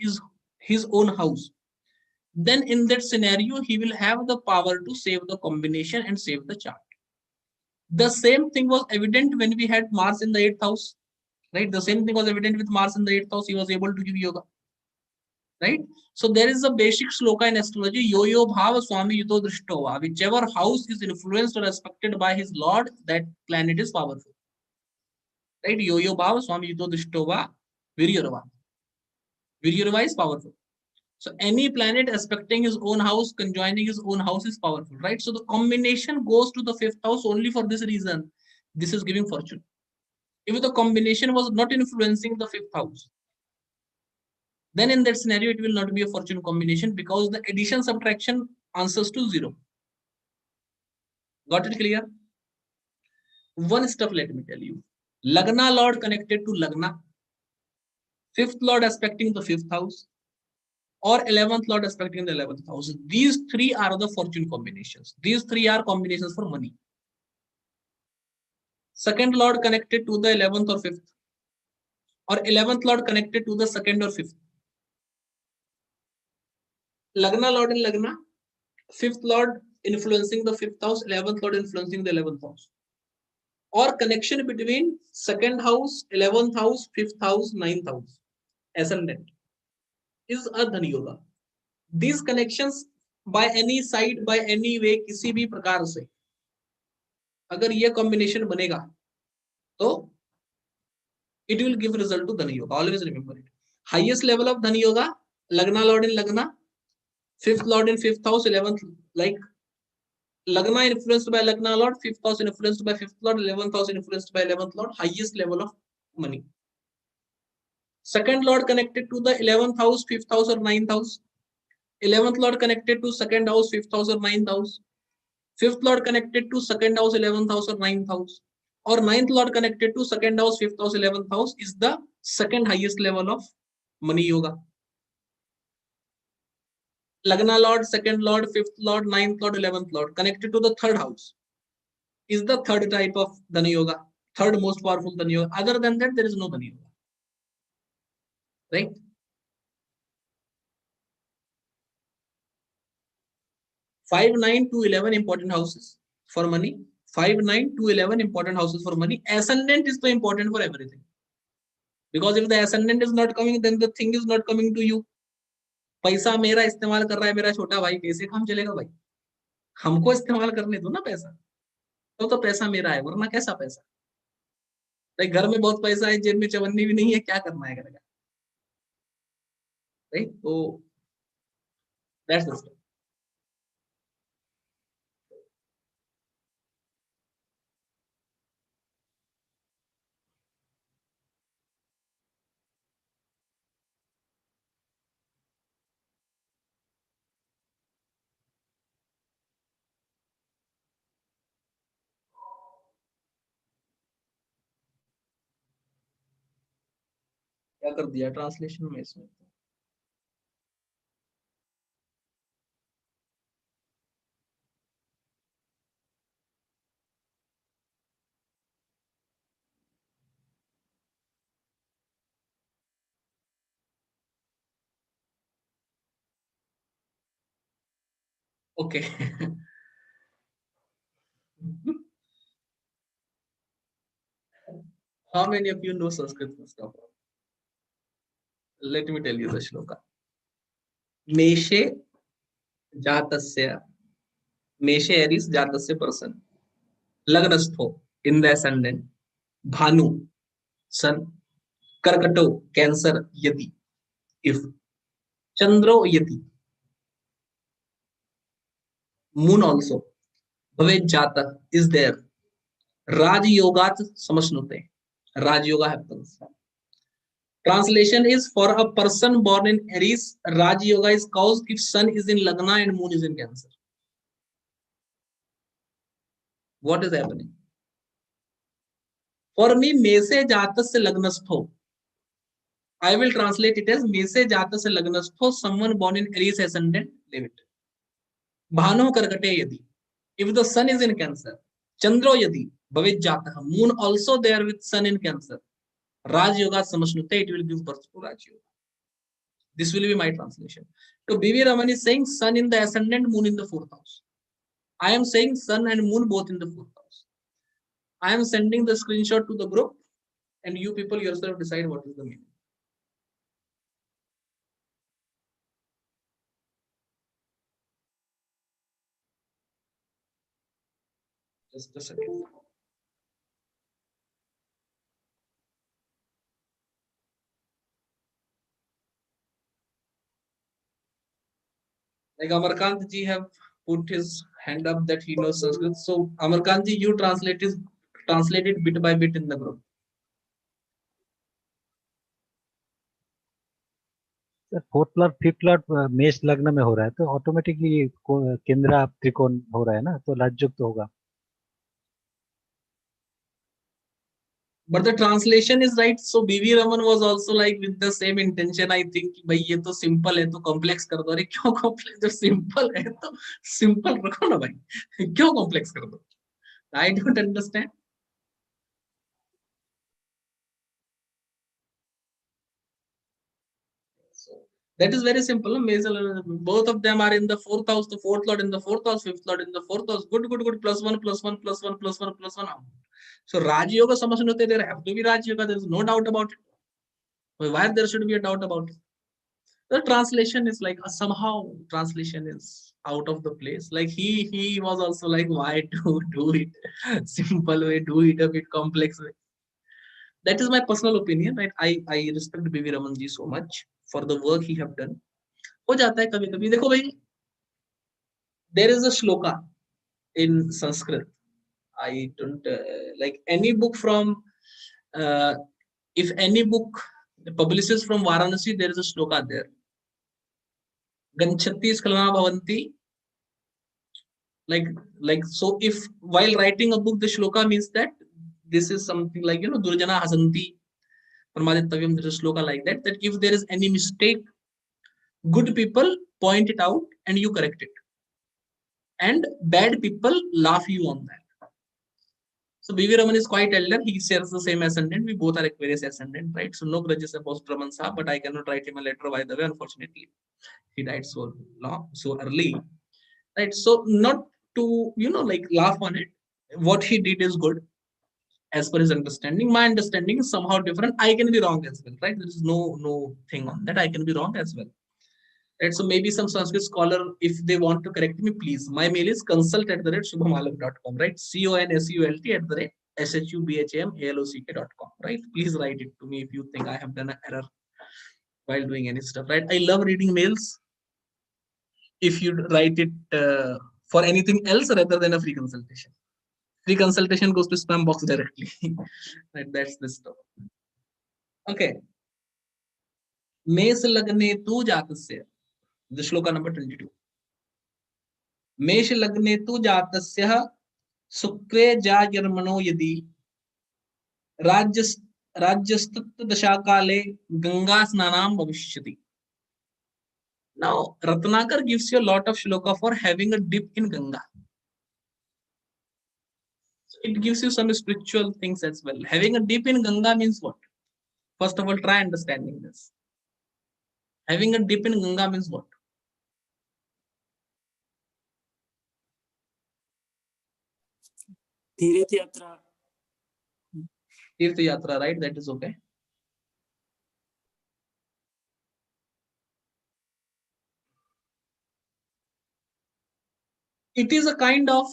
his own house, then in that scenario he will have the power to save the combination and save the chart. The same thing was evident when we had Mars in the 8th house, right? The same thing was evident with Mars in the 8th house. He was able to give yoga, right? So there is a basic shloka in astrology, yo bhava swami yuto drishtova. Whichever house is influenced or aspected by his lord, that planet is powerful, right? Yo bhava swami yuto drishtova viryarva. Viryarva is powerful. So any planet aspecting his own house, conjoining his own house is powerful, right? So the combination goes to the 5th house only for this reason. This is giving fortune. If the combination was not influencing the 5th house, then in that scenario, it will not be a fortune combination because the addition subtraction answers to 0. Got it clear? One stuff, let me tell you. Lagna Lord connected to Lagna, 5th Lord aspecting the 5th house, or 11th Lord aspecting the 11th house. These 3 are the fortune combinations. These 3 are combinations for money. Second Lord connected to the 11th or 5th, or 11th Lord connected to the 2nd or 5th. Lagna Lord in Lagna, 5th Lord influencing the 5th house, 11th Lord influencing the 11th house. Or connection between 2nd house, 11th house, 5th house, 9th house, ascendant, is a Dhan Yoga. These connections by any side, by any way, किसी भी प्रकार से अगर ये combination बनेगा तो it will give result to Dhan Yoga. Always remember it. Highest level of Dhan Yoga, Lagna Lord in Lagna, 5th Lord in 5th house, 11th, like Lagna influenced by Lagna Lord, 5th house influenced by 5th Lord, 11th house influenced by 11th Lord, highest level of money. Second Lord connected to the 11th house, 5th house or 9th house. 11th Lord connected to 2nd house, 5th house or 9th house. 5th Lord connected to 2nd house, 11th house or 9th house. Or 9th Lord connected to 2nd house, 5th house, 11th house is the second highest level of money yoga. Lagna Lord, 2nd Lord, 5th Lord, 9th Lord, 11th Lord connected to the 3rd house is the third type of Dhan Yoga. Third most powerful Dhan Yoga. Other than that, there is no Dhan Yoga. Right? 5, 9 to 11 important houses for money. 5, 9 to 11 important houses for money. Ascendant is so important for everything. Because if the ascendant is not coming, then the thing is not coming to you. पैसा मेरा इस्तेमाल कर रहा है मेरा छोटा भाई, कैसे काम चलेगा भाई? हमको इस्तेमाल करने दो ना पैसा, तो पैसा मेरा है, वरना कैसा पैसा? भाई घर में बहुत पैसा है, जेब में चवन्नी भी नहीं है, क्या करना है करेगा? राइट? तो दैट्स द स्टोरी. क्या कर दिया ट्रांसलेशन में इसमें? Okay. How many of you know Sanskrit first of all? Let me tell you the shloka. Meshe Jatasya. Meshe Aries Jatasya person. Lagnastho in the ascendant. Bhanu, Sun. Karkato, Cancer, Yati. If Chandro, Yati. Moon also. Bhavet Jata is there. Raj Yogat Samashnute. Raj Yoga happens. Translation is for a person born in Aries, Raj Yoga is caused if Sun is in Lagna and Moon is in Cancer. What is happening? For me, Mese Jatasya Lagnastho. I will translate it as Mese Jatasya Lagnastho, someone born in Aries ascendant, leave it. Bhano Karkate Yadi. If the Sun is in Cancer, Chandro Yadi, Bhavet Jataha, Moon also there with Sun in Cancer. Raj Yoga Samashnute, it will give birth to Raj Yoga. This will be my translation. So B.V. Raman is saying Sun in the ascendant, Moon in the fourth house. I am saying Sun and Moon both in the fourth house. I am sending the screenshot to the group and you people yourself decide what is the meaning. Just a second. Like Amarkant ji have put his hand up that he knows Sanskrit. So Amarkant ji, you translate it bit by bit in the group. Fourth Lord fifth Lord मेष लग्न में हो रहा है तो automatically केंद्र त्रिकोण हो रहा है ना तो राजयोग तो होगा. But the translation is right. So B.V. Raman was also like with the same intention. I think भाई ये तो simple है तो complex कर दो. अरे क्यों complex? जब simple है तो simple रखो ना भाई. क्यों complex कर दो? I don't understand. So that is very simple. Both of them are in the fourth house. The fourth lord in the fourth house, fifth lord in the fourth house. Good, good, good. +1, +1, +1, +1, +1. So Raj Yoga Samashnute, there have to be Raj Yoga. There is no doubt about it. Why there should be a doubt about it? The translation is like somehow translation is out of the place. Like he was also like, why do it simple way, do it a bit complex way. That is my personal opinion, right? I respect B.V. Raman ji so much for the work he have done. हो जाता है कभी कभी. देखो भाई, there is a shloka in Sanskrit. I don't like any book from if any book publishes from Varanasi, there is a shloka there. Ganchati Skalana Bhavanti. Like so if while writing a book the shloka means that this is something like Durjana Hasanti Parmaditavyam, there is a shloka like that if there is any mistake, good people point it out and you correct it, and bad people laugh you on that. So B.V. Raman is quite elder, he shares the same ascendant, we both are Aquarius ascendant, right? So no grudges about Raman Saab, but I cannot write him a letter by the way, unfortunately he died so early, right? So not to like laugh on it, what he did is good as per his understanding. My understanding is somehow different. I can be wrong as well, right? There is no thing on that. I can be wrong as well, right? So maybe some Sanskrit scholar, if they want to correct me, please. My mail is consult@shubhamalock.com, right? consult@shubhamalock.com, right? Please write it to me if you think I have done an error while doing any stuff, right? I love reading mails. If you write it for anything else rather than a free consultation. Free consultation goes to spam box directly. Right, that's the stuff. Okay. Mesh lagne tu jatasya. The shloka number 22. Mesh lagne tu jatasya sukre jajarmano yadi rajyastat dashakale ganga snanam bhavishyati. Now, Ratnakara gives you a lot of shloka for having a dip in Ganga. It gives you some spiritual things as well. Having a dip in Ganga means what? First of all, try understanding this. Having a dip in Ganga means what? तीर्थ यात्रा. Tirth Yatra, right? That is okay. It is a kind of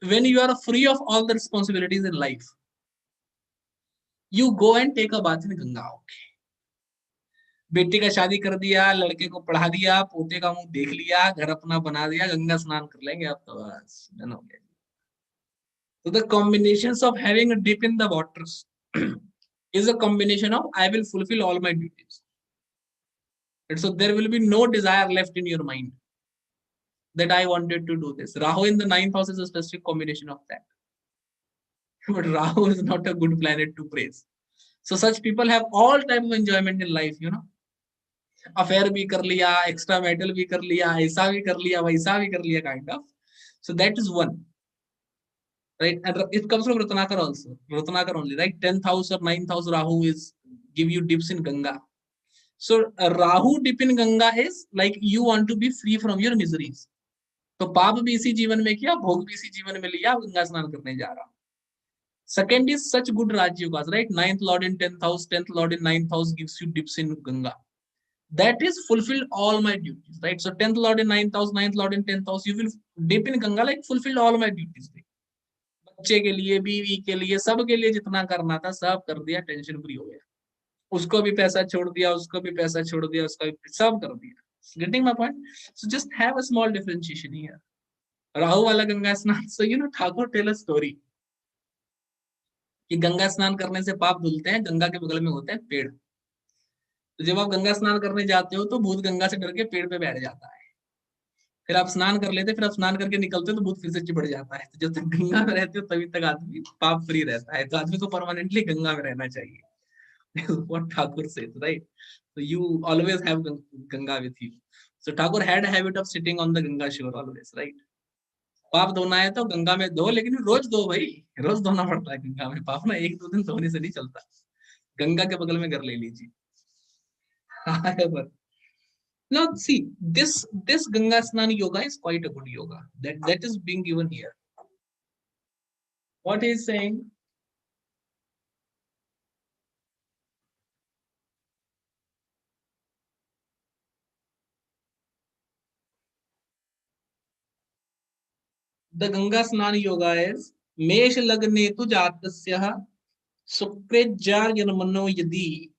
when you are free of all the responsibilities in life, you go and take a bath in Ganga. Okay. बेटी का शादी कर दिया, लड़के को पढ़ा दिया, पोते का मुंह देख लिया, घर अपना बना दिया, गंगा स्नान कर लेंगे अब तो बस डन हो गया. So the combinations of having a dip in the waters is a combination of I will fulfill all my duties. And so there will be no desire left in your mind that I wanted to do this. Rahu in the 9th house is a specific combination of that. But Rahu is not a good planet to praise. So such people have all type of enjoyment in life, you know. Affair भी कर लिया, extra metal भी कर लिया, ऐसा भी कर लिया, वैसा भी कर लिया, kind of. So that is one. Right? And it comes from Ratnakara also. Ratnakara only, right? 10th house or 9th house Rahu is give you dips in Ganga. So Rahu dip in Ganga is like you want to be free from your miseries. तो पाप भी इसी जीवन में किया, भोग भी इसी जीवन में लिया, गंगा स्नान करने जा रहा. Second is such good Rajyogas, right? 9th Lord in 10th house, 10th Lord in 9th house gives you dips in Ganga. That is fulfilled all my duties, right? So 10th Lord in 9th house, 9th Lord in 10th house, you will dip in Ganga like fulfilled all my duties. बच्चे के लिए, बीवी के लिए, सब के लिए जितना करना था सब कर दिया, टेंशन फ्री हो गया. उसको भी पैसा छोड़ दिया, उसको भी पैसा छोड़ दिया, उसका भी सब कर दिया. Getting my point? So just have a small differentiation here. Rahu वाला गंगा स्नान. So you know, Thakur tell a story कि गंगा स्नान करने से पाप धुलते हैं. गंगा के बगल में होते हैं पेड़. तो जब आप गंगा स्नान करने जाते हो तो भूत गंगा से डर के पेड़ पे बैठ जाता है. फिर आप स्नान कर लेते, फिर आप स्नान करके निकलते हो तो भूत फिर से चिपट जाता है. तो जब तक गंगा में रहते हो तभी तक आदमी पाप फ्री रहता है. तो आदमी को परमानेंटली गंगा में रहना चाहिए. What Thakur says, right? So you always have Ganga with you. So Thakur had a habit of sitting on the Ganga shore always, right? पाप धोना है तो गंगा में धो, लेकिन रोज धो भाई, रोज धोना पड़ता है गंगा में. पाप ना एक दो दिन धोने से नहीं चलता. गंगा के बगल में घर ले लीजिए. Now see, this Ganga Snan yoga is quite a good yoga. That is being given here. What he is saying? The Ganga Snan yoga is Mesh Lagnetu Jatasya Sukrejja Yanmano Yadi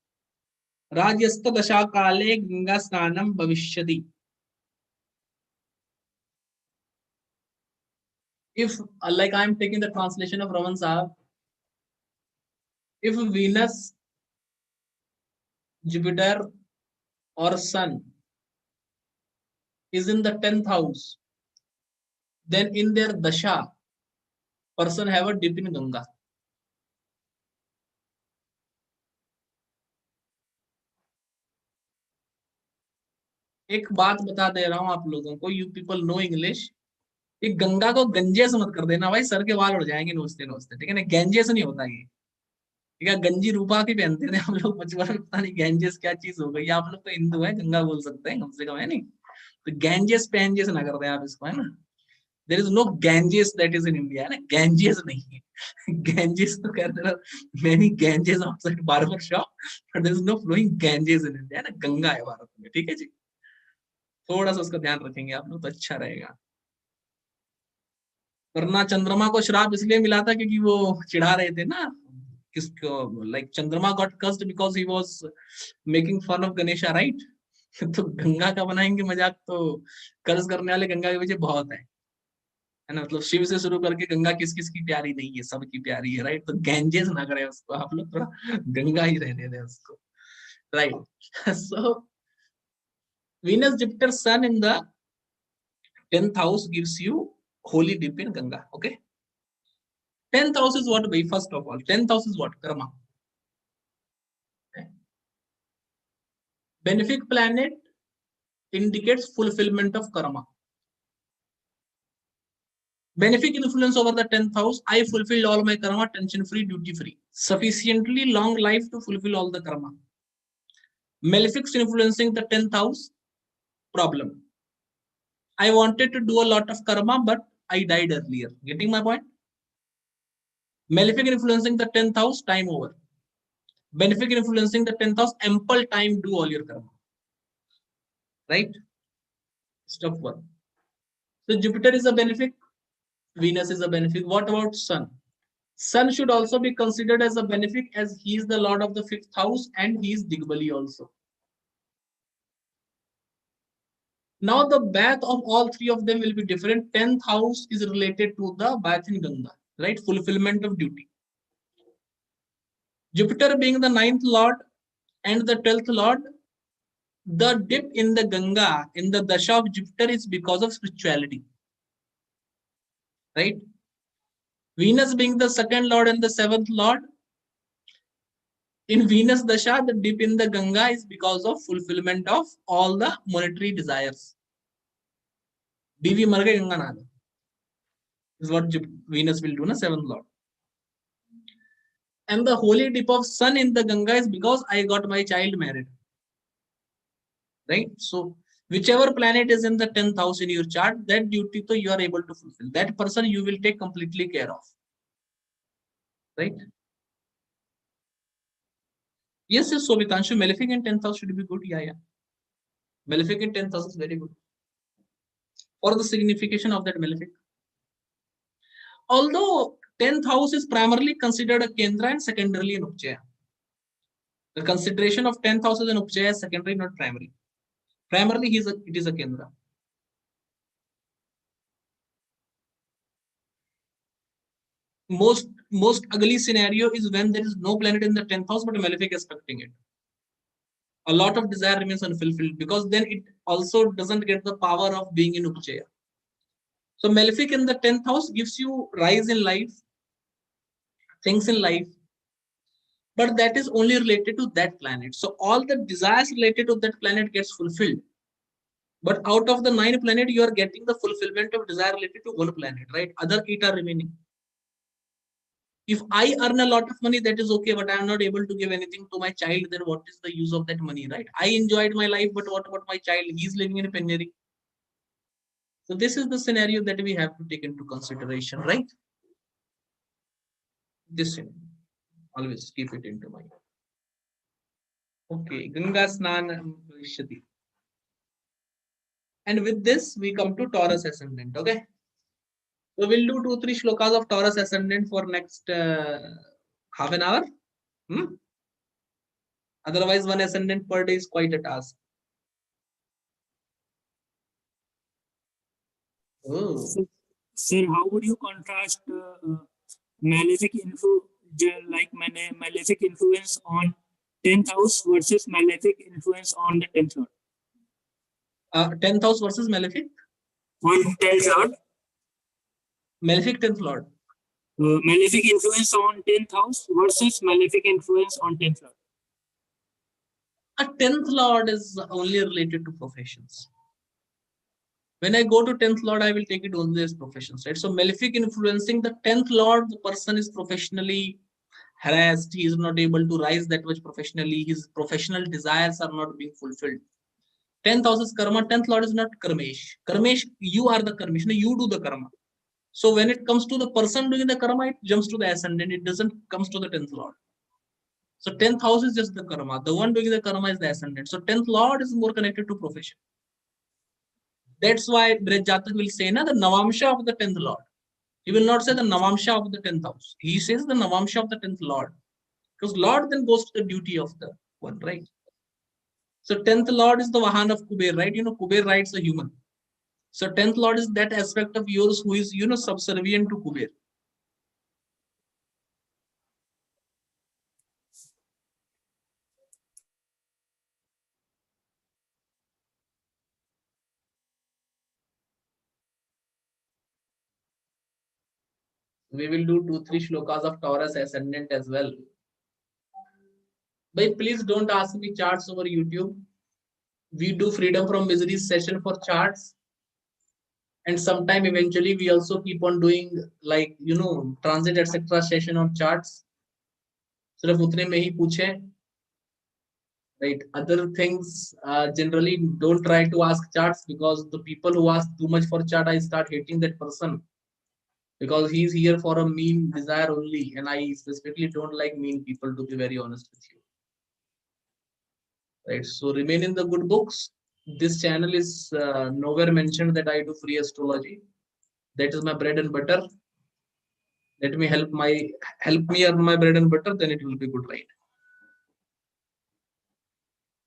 Rajyasta Dasha Kale Ganga Snanam Bhavishyadi. If, like I am taking the translation of Raman Sahab, if Venus, Jupiter or Sun is in the 10th house, then in their Dasha, person have a dip in Ganga. एक बात बता दे रहा हूं आप लोगों को, you people know English. ये गंगा को गंजेस मत कर देना भाई, सर के बाल उड़ जाएंगे नोचते नोचते. ठीक है ना, गंजेस नहीं होता ये. ठीक है, गंजी रूपा की पहनते थे हम लोग बचपन में. पता नहीं गंजेस क्या चीज हो गई. आप लोग तो हिंदू है, गंगा बोल सकते हैं कम से कम, है नहीं? तो गंजेस पहनजेस ना कर दें आप इसको, है ना. There is no Ganges that is in India, है ना. गंजेस नहीं है. गंजेस तो कहते हैं many Ganges outside barber shop, but there is no flowing Ganges in India, है ना. गंगा है भारत में. ठीक है जी, थोड़ा सा उसका ध्यान रखेंगे आप लोग तो अच्छा रहेगा. वरना चंद्रमा को श्राप इसलिए मिला था क्योंकि वो चिढ़ा रहे थे ना किसको, like Chandrama got cursed because he was making fun of Ganesha, right. तो गंगा का बनाएंगे मजाक तो कर्ज करने वाले गंगा के पीछे बहुत है ना. मतलब शिव से शुरू करके गंगा किस किस की प्यारी नहीं है, सबकी प्यारी है, राइट. तो गैंजेस ना करें उसको आप लोग, थोड़ा गंगा ही रहने दें उसको, right. So Venus, Jupiter, Sun in the 10th house gives you holy dip in Ganga. Okay. 10th house is what? First of all, 10th house is what? Karma. Okay. Benefic planet indicates fulfillment of karma. Benefic influence over the 10th house. I fulfilled all my karma, tension free, duty free. Sufficiently long life to fulfill all the karma. Malefics influencing the 10th house. Problem. I wanted to do a lot of karma, but I died earlier. Getting my point? Malefic influencing the 10th house, time over. Benefic influencing the 10th house, ample time, do all your karma. Right? Step 1. So Jupiter is a benefic, Venus is a benefic. What about Sun? Sun should also be considered as a benefic, as he is the lord of the 5th house and he is Digbali also. Now the bath of all three of them will be different. 10th house is related to the bath in Ganga, right? Fulfillment of duty. Jupiter being the 9th lord and the 12th lord, the dip in the Ganga, in the Dasha of Jupiter, is because of spirituality. Right? Venus being the 2nd lord and the 7th lord, in Venus Dasha, the dip in the Ganga is because of fulfillment of all the monetary desires. Devi Marga Ganga Nada is what Venus will do, na 7th lord. And the holy dip of Sun in the Ganga is because I got my child married. Right? So whichever planet is in the 10th house in your chart, that duty to you are able to fulfill. That person you will take completely care of. Right? Yes, yes, so Vitanshu, malefic in 10th house should be good. Yeah, yeah. Malefic in 10th house is very good. For the signification of that malefic. Although 10th house is primarily considered a Kendra and secondarily an Upjaya. The consideration of 10th house as an Upjaya is secondary, not primary. Primarily, it is a Kendra. Most ugly scenario is when there is no planet in the 10th house, but a malefic aspecting it. A lot of desire remains unfulfilled because then it also doesn't get the power of being in Upjaya. So malefic in the 10th house gives you rise in life, things in life, but that is only related to that planet. So all the desires related to that planet gets fulfilled. But out of the 9 planets, you are getting the fulfillment of desire related to 1 planet, right? Other 8 are remaining. If I earn a lot of money, that is okay, but I am not able to give anything to my child, then what is the use of that money, right? I enjoyed my life, but what about my child? He is living in a penury. So this is the scenario that we have to take into consideration, right? This always keep it into mind. Okay, Ganga Snan Vishyati. And with this, we come to Taurus Ascendant, okay? So we'll do 2-3 shlokas of Taurus Ascendant for next half an hour. Otherwise, 1 ascendant per day is quite a task. Oh. Sir, how would you contrast malefic malefic influence on 10th house versus malefic influence on the 10th lord? 10th house versus malefic? On 10th lord. Malefic 10th lord. Malefic influence on 10th house versus malefic influence on 10th lord. A 10th lord is only related to professions. When I go to 10th lord, I will take it only as professions, right? So malefic influencing the 10th lord, the person is professionally harassed. He is not able to rise that much professionally. His professional desires are not being fulfilled. 10th house is karma. 10th lord is not karmesh. Karmesh, you are the karmesh. You do the karma. So when it comes to the person doing the karma, it jumps to the ascendant. It doesn't comes to the 10th lord. So 10th house is just the karma. The one doing the karma is the ascendant. So 10th lord is more connected to profession. That's why Braj Jatak will say na, the Navamsha of the 10th lord. He will not say the Navamsha of the 10th house. He says the Navamsha of the 10th lord. Because lord then goes to the duty of the one, right? So 10th lord is the Vahan of Kuber, right? Kuber rides a human. So 10th lord is that aspect of yours who is, subservient to Kuber. We will do 2-3 shlokas of Taurus Ascendant as well. But please don't ask me charts over YouTube. We do freedom from misery session for charts. And sometime eventually we also keep on doing transit etc. session on charts. सिर्फ उतने में ही पूछे. Right. Other things generally don't try to ask charts, because the people who ask too much for chart, I start hating that person. because he's here for a mean desire only, and I specifically don't like mean people, to be very honest with you. Right, so remain in the good books. This channel is nowhere mentioned that I do free astrology. That is my bread and butter. Let me help me earn my bread and butter, then it will be good, right?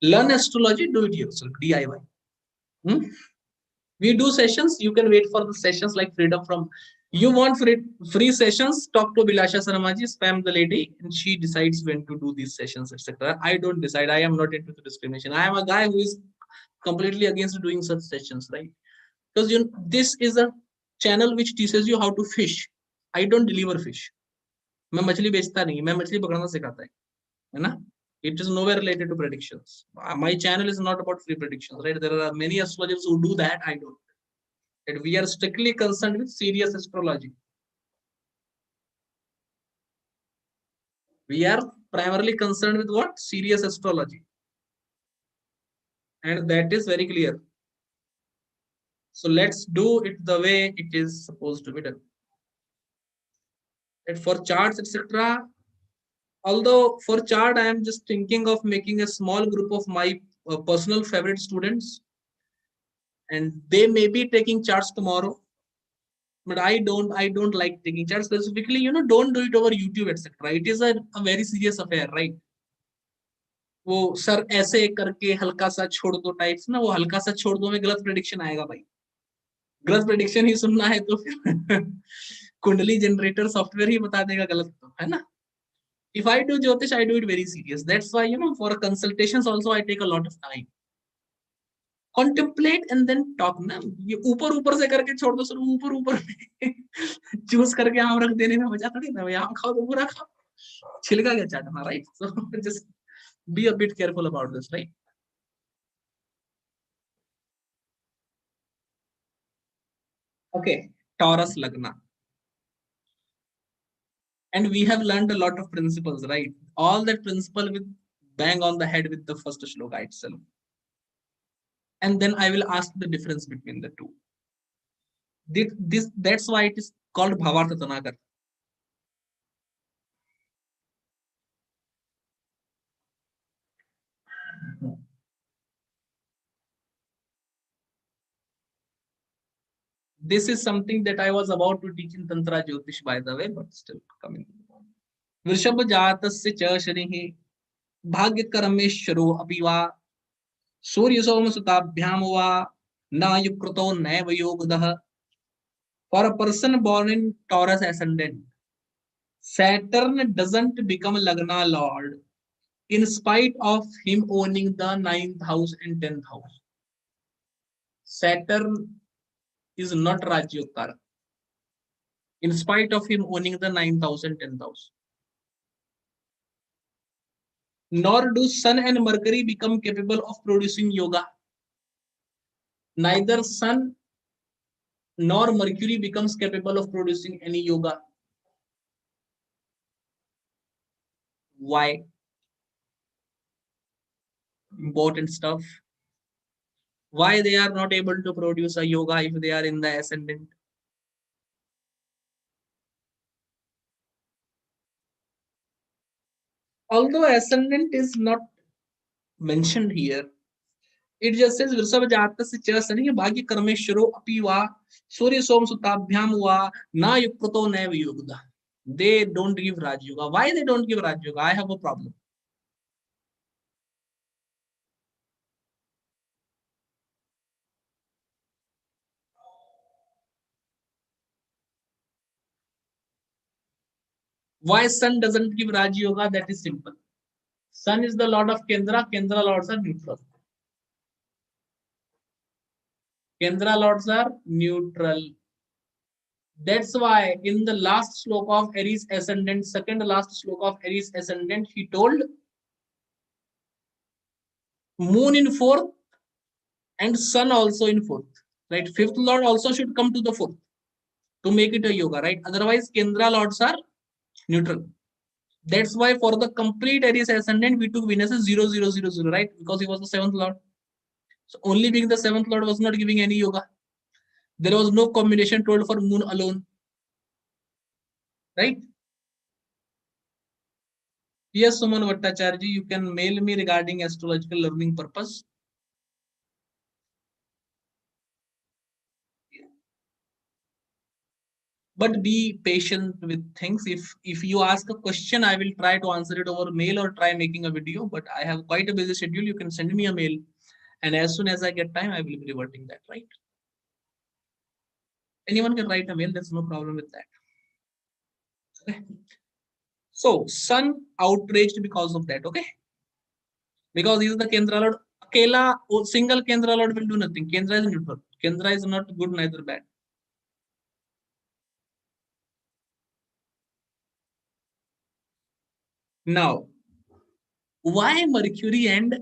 Learn astrology, do it yourself, DIY. We do sessions. You can wait for the sessions like freedom from. You want free sessions? Talk to Bilasha Saramaji, spam the lady, and she decides when to do these sessions, etc. I don't decide. I am not into the discrimination. I am a guy who is completely against doing such sessions, right? Because this is a channel which teaches you how to fish. I don't deliver fish. मैं मछली बेचता नहीं, मैं मछली पकड़ना सिखाता है ना? It is nowhere related to predictions. My channel is not about free predictions, right? There are many astrologers who do that. I don't. And we are strictly concerned with serious astrology. We are primarily concerned with what? Serious astrology. And that is very clear. So let's do it the way it is supposed to be done. And for charts, etc. Although for chart, I am just thinking of making a small group of my personal favorite students. And they may be taking charts tomorrow. But I don't like taking charts specifically. Don't do it over YouTube, etc. It is a very serious affair, right? वो sir ऐसे करके हल्का सा छोड़ दो types ना, वो हल्का सा छोड़ दो में गलत प्रेडिक्शन आएगा भाई. गलत प्रेडिक्शन ही सुनना है तो फिर कुंडली जनरेटर सॉफ्टवेयर ही बता देगा गलत, तो है ना. If I do Jyotish, I do it very serious. That's why for consultations also I take a lot of time. Contemplate and then talk ना. ये ऊपर से करके छोड़ दो सर, ऊपर चूज करके आम रख देने में मजा थोड़ी ना. आम खाओ तो पूरा खाओ, छिलका क्या चाटना, right? So just be a bit careful about this, right? Okay, Taurus Lagna. And we have learned a lot of principles, right? All that principle with bang on the head with the first shloka itself. And then I will ask the difference between the two. That's why it is called Bhavartha Tanakar. This is something that I was about to teach in Tantra Jyotish, by the way, but still coming. Vrishabha Jatasya cha Shanihi Bhagya Karameshwaro Apiva Surya Soma Sutabhyam Va Na Yukruto Naiva Yogadaha. For a person born in Taurus Ascendant, Saturn doesn't become Lagna Lord in spite of him owning the 9th house and 10th house. Saturn is not Rajyokara in spite of him owning the 9th house and 10th house. Nor do Sun and Mercury become capable of producing yoga. Neither Sun nor Mercury becomes capable of producing any yoga. Why? Important stuff. Why they are not able to produce a yoga if they are in the ascendant? Although ascendant is not mentioned here, it just says Vrishabha Jatasya cha Shani Bhagya Karameshwaro Apiva Surya Som Sutabhyam Va Na Yukruto Naiva Yogada. They don't give Raj Yoga. Why they don't give Raj Yoga? I have a problem. Why Sun doesn't give Raj Yoga? That is simple. Sun is the lord of Kendra. Kendra lords are neutral. Kendra lords are neutral. That's why in the last sloka of Aries Ascendant, second last sloka of Aries Ascendant, he told Moon in 4th and Sun also in 4th. Right? 5th lord also should come to the 4th to make it a yoga, right? Otherwise, Kendra lords are neutral. That's why for the complete Aries Ascendant, we took Venus as 0, 0, 0, 0, right? Because he was the 7th lord. So only being the 7th lord was not giving any yoga. There was no combination told for Moon alone. right? Yes, Suman Bhattacharya, you can mail me regarding astrological learning purpose. But be patient with things. If you ask a question, I will try to answer it over mail or try making a video. But I have quite a busy schedule. You can send me a mail, and as soon as I get time, I will be reverting that. Right? Anyone can write a mail. There's no problem with that. Okay. So Sun outraged because of that. Okay. Because he is the Kendra Lord. Akela, single Kendra Lord will do nothing. Kendra is neutral. Kendra is not good, neither bad. Now, why Mercury and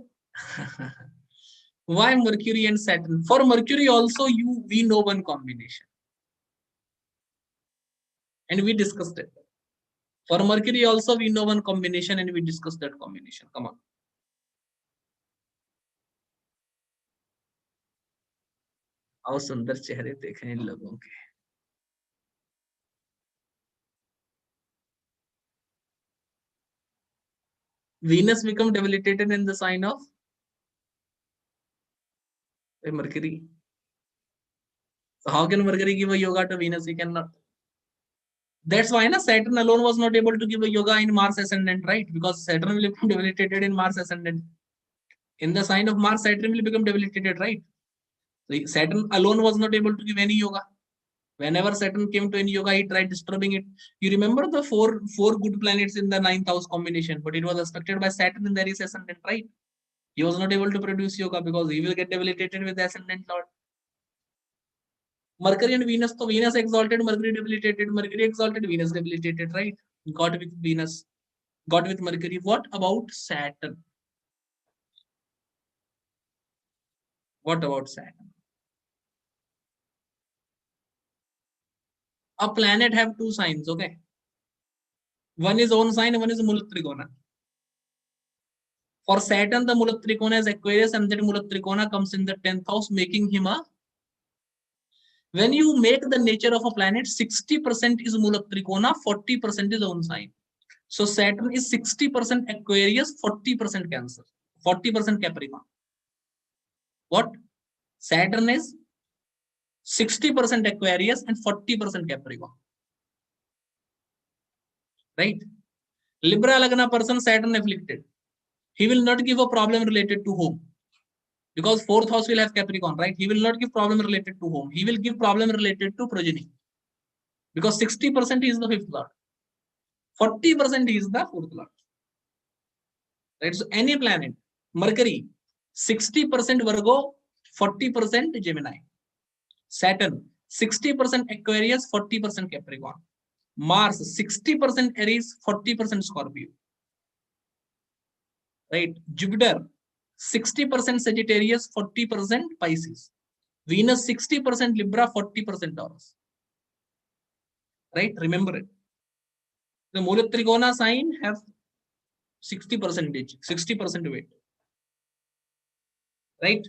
why Mercury and Saturn? For Mercury also, we know one combination, and we discussed it. For Mercury also, we know one combination, and we discussed that combination. Come on. आओ सुंदर चेहरे देखें इन लोगों के. Venus become debilitated in the sign of Mercury. So how can Mercury give a yoga to Venus? He cannot. That's why Saturn alone was not able to give a yoga in Mars Ascendant, right? Because Saturn will become debilitated in Mars Ascendant. In the sign of Mars, Saturn will become debilitated, right? So Saturn alone was not able to give any yoga. Whenever Saturn came to any yoga, he tried disturbing it. You remember the four good planets in the 9th house combination, but it was aspected by Saturn in the Aries Ascendant, right? He was not able to produce yoga because he will get debilitated with the Ascendant Lord. Mercury and Venus, so Venus exalted, Mercury debilitated, Mercury exalted, Venus debilitated, right? Got with Venus, got with Mercury. What about Saturn? What about Saturn? A planet have two signs, okay? One is own sign, one is Mulat Trikona. For Saturn, the Mulat Trikona is Aquarius, and that Mulat Trikona comes in the 10th house, making him a. When you make the nature of a planet, 60% is Mulat Trikona, 40% is own sign. So Saturn is 60% Aquarius, 40% Cancer, 40% Capricorn. What? Saturn is 60% Aquarius and 40% Capricorn. Right? Libra Lagna person, Saturn afflicted. He will not give a problem related to home. Because 4th house will have Capricorn, right? He will not give problem related to home. He will give problem related to progeny. Because 60% is the 5th lord. 40% is the 4th lord. Right? So any planet, Mercury, 60% Virgo, 40% Gemini. Saturn, 60% Aquarius, 40% Capricorn. Mars, 60% Aries, 40% Scorpio. Right? Jupiter, 60% Sagittarius, 40% Pisces. Venus, 60% Libra, 40% Taurus. Right? Remember it. The Mulat Trikona sign have 60% weight. Right?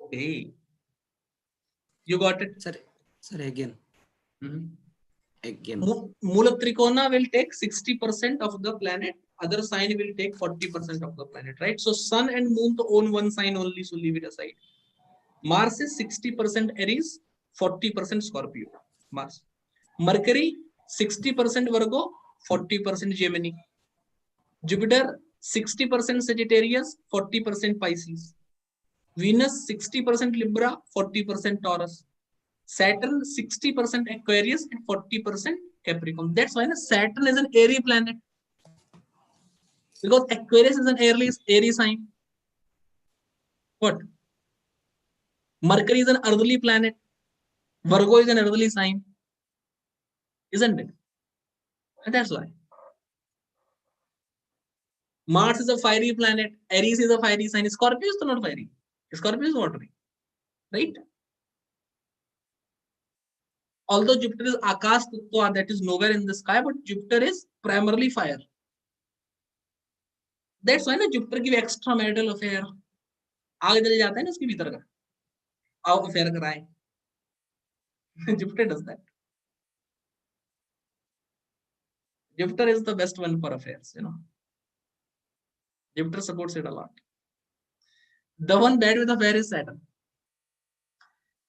Okay. You got it? Sir, again. Again. Mulat Trikona will take 60% of the planet. Other sign will take 40% of the planet, right? So Sun and Moon to own one sign only, so leave it aside. Mars is 60% Aries, 40% Scorpio. Mars. Mercury, 60% Virgo, 40% Gemini. Jupiter, 60% Sagittarius, 40% Pisces. Venus, 60% Libra, 40% Taurus. Saturn, 60% Aquarius and 40% Capricorn. That's why Saturn is an airy planet. Because Aquarius is an airy sign. What? Mercury is an earthly planet. Virgo is an earthly sign. Isn't it? And that's why. Mars is a fiery planet. Aries is a fiery sign. Scorpio is not fiery. Scorpio is watery. Right? Although Jupiter is Akash Tattva, that is nowhere in the sky, but Jupiter is primarily fire. That's why Jupiter give extramarital affair. आग जल जाता है ना उसके भीतर का, आओ affair कराए. Jupiter does that. Jupiter is the best one for affairs, you know. Jupiter supports it a lot. The one bad with affair is Saturn.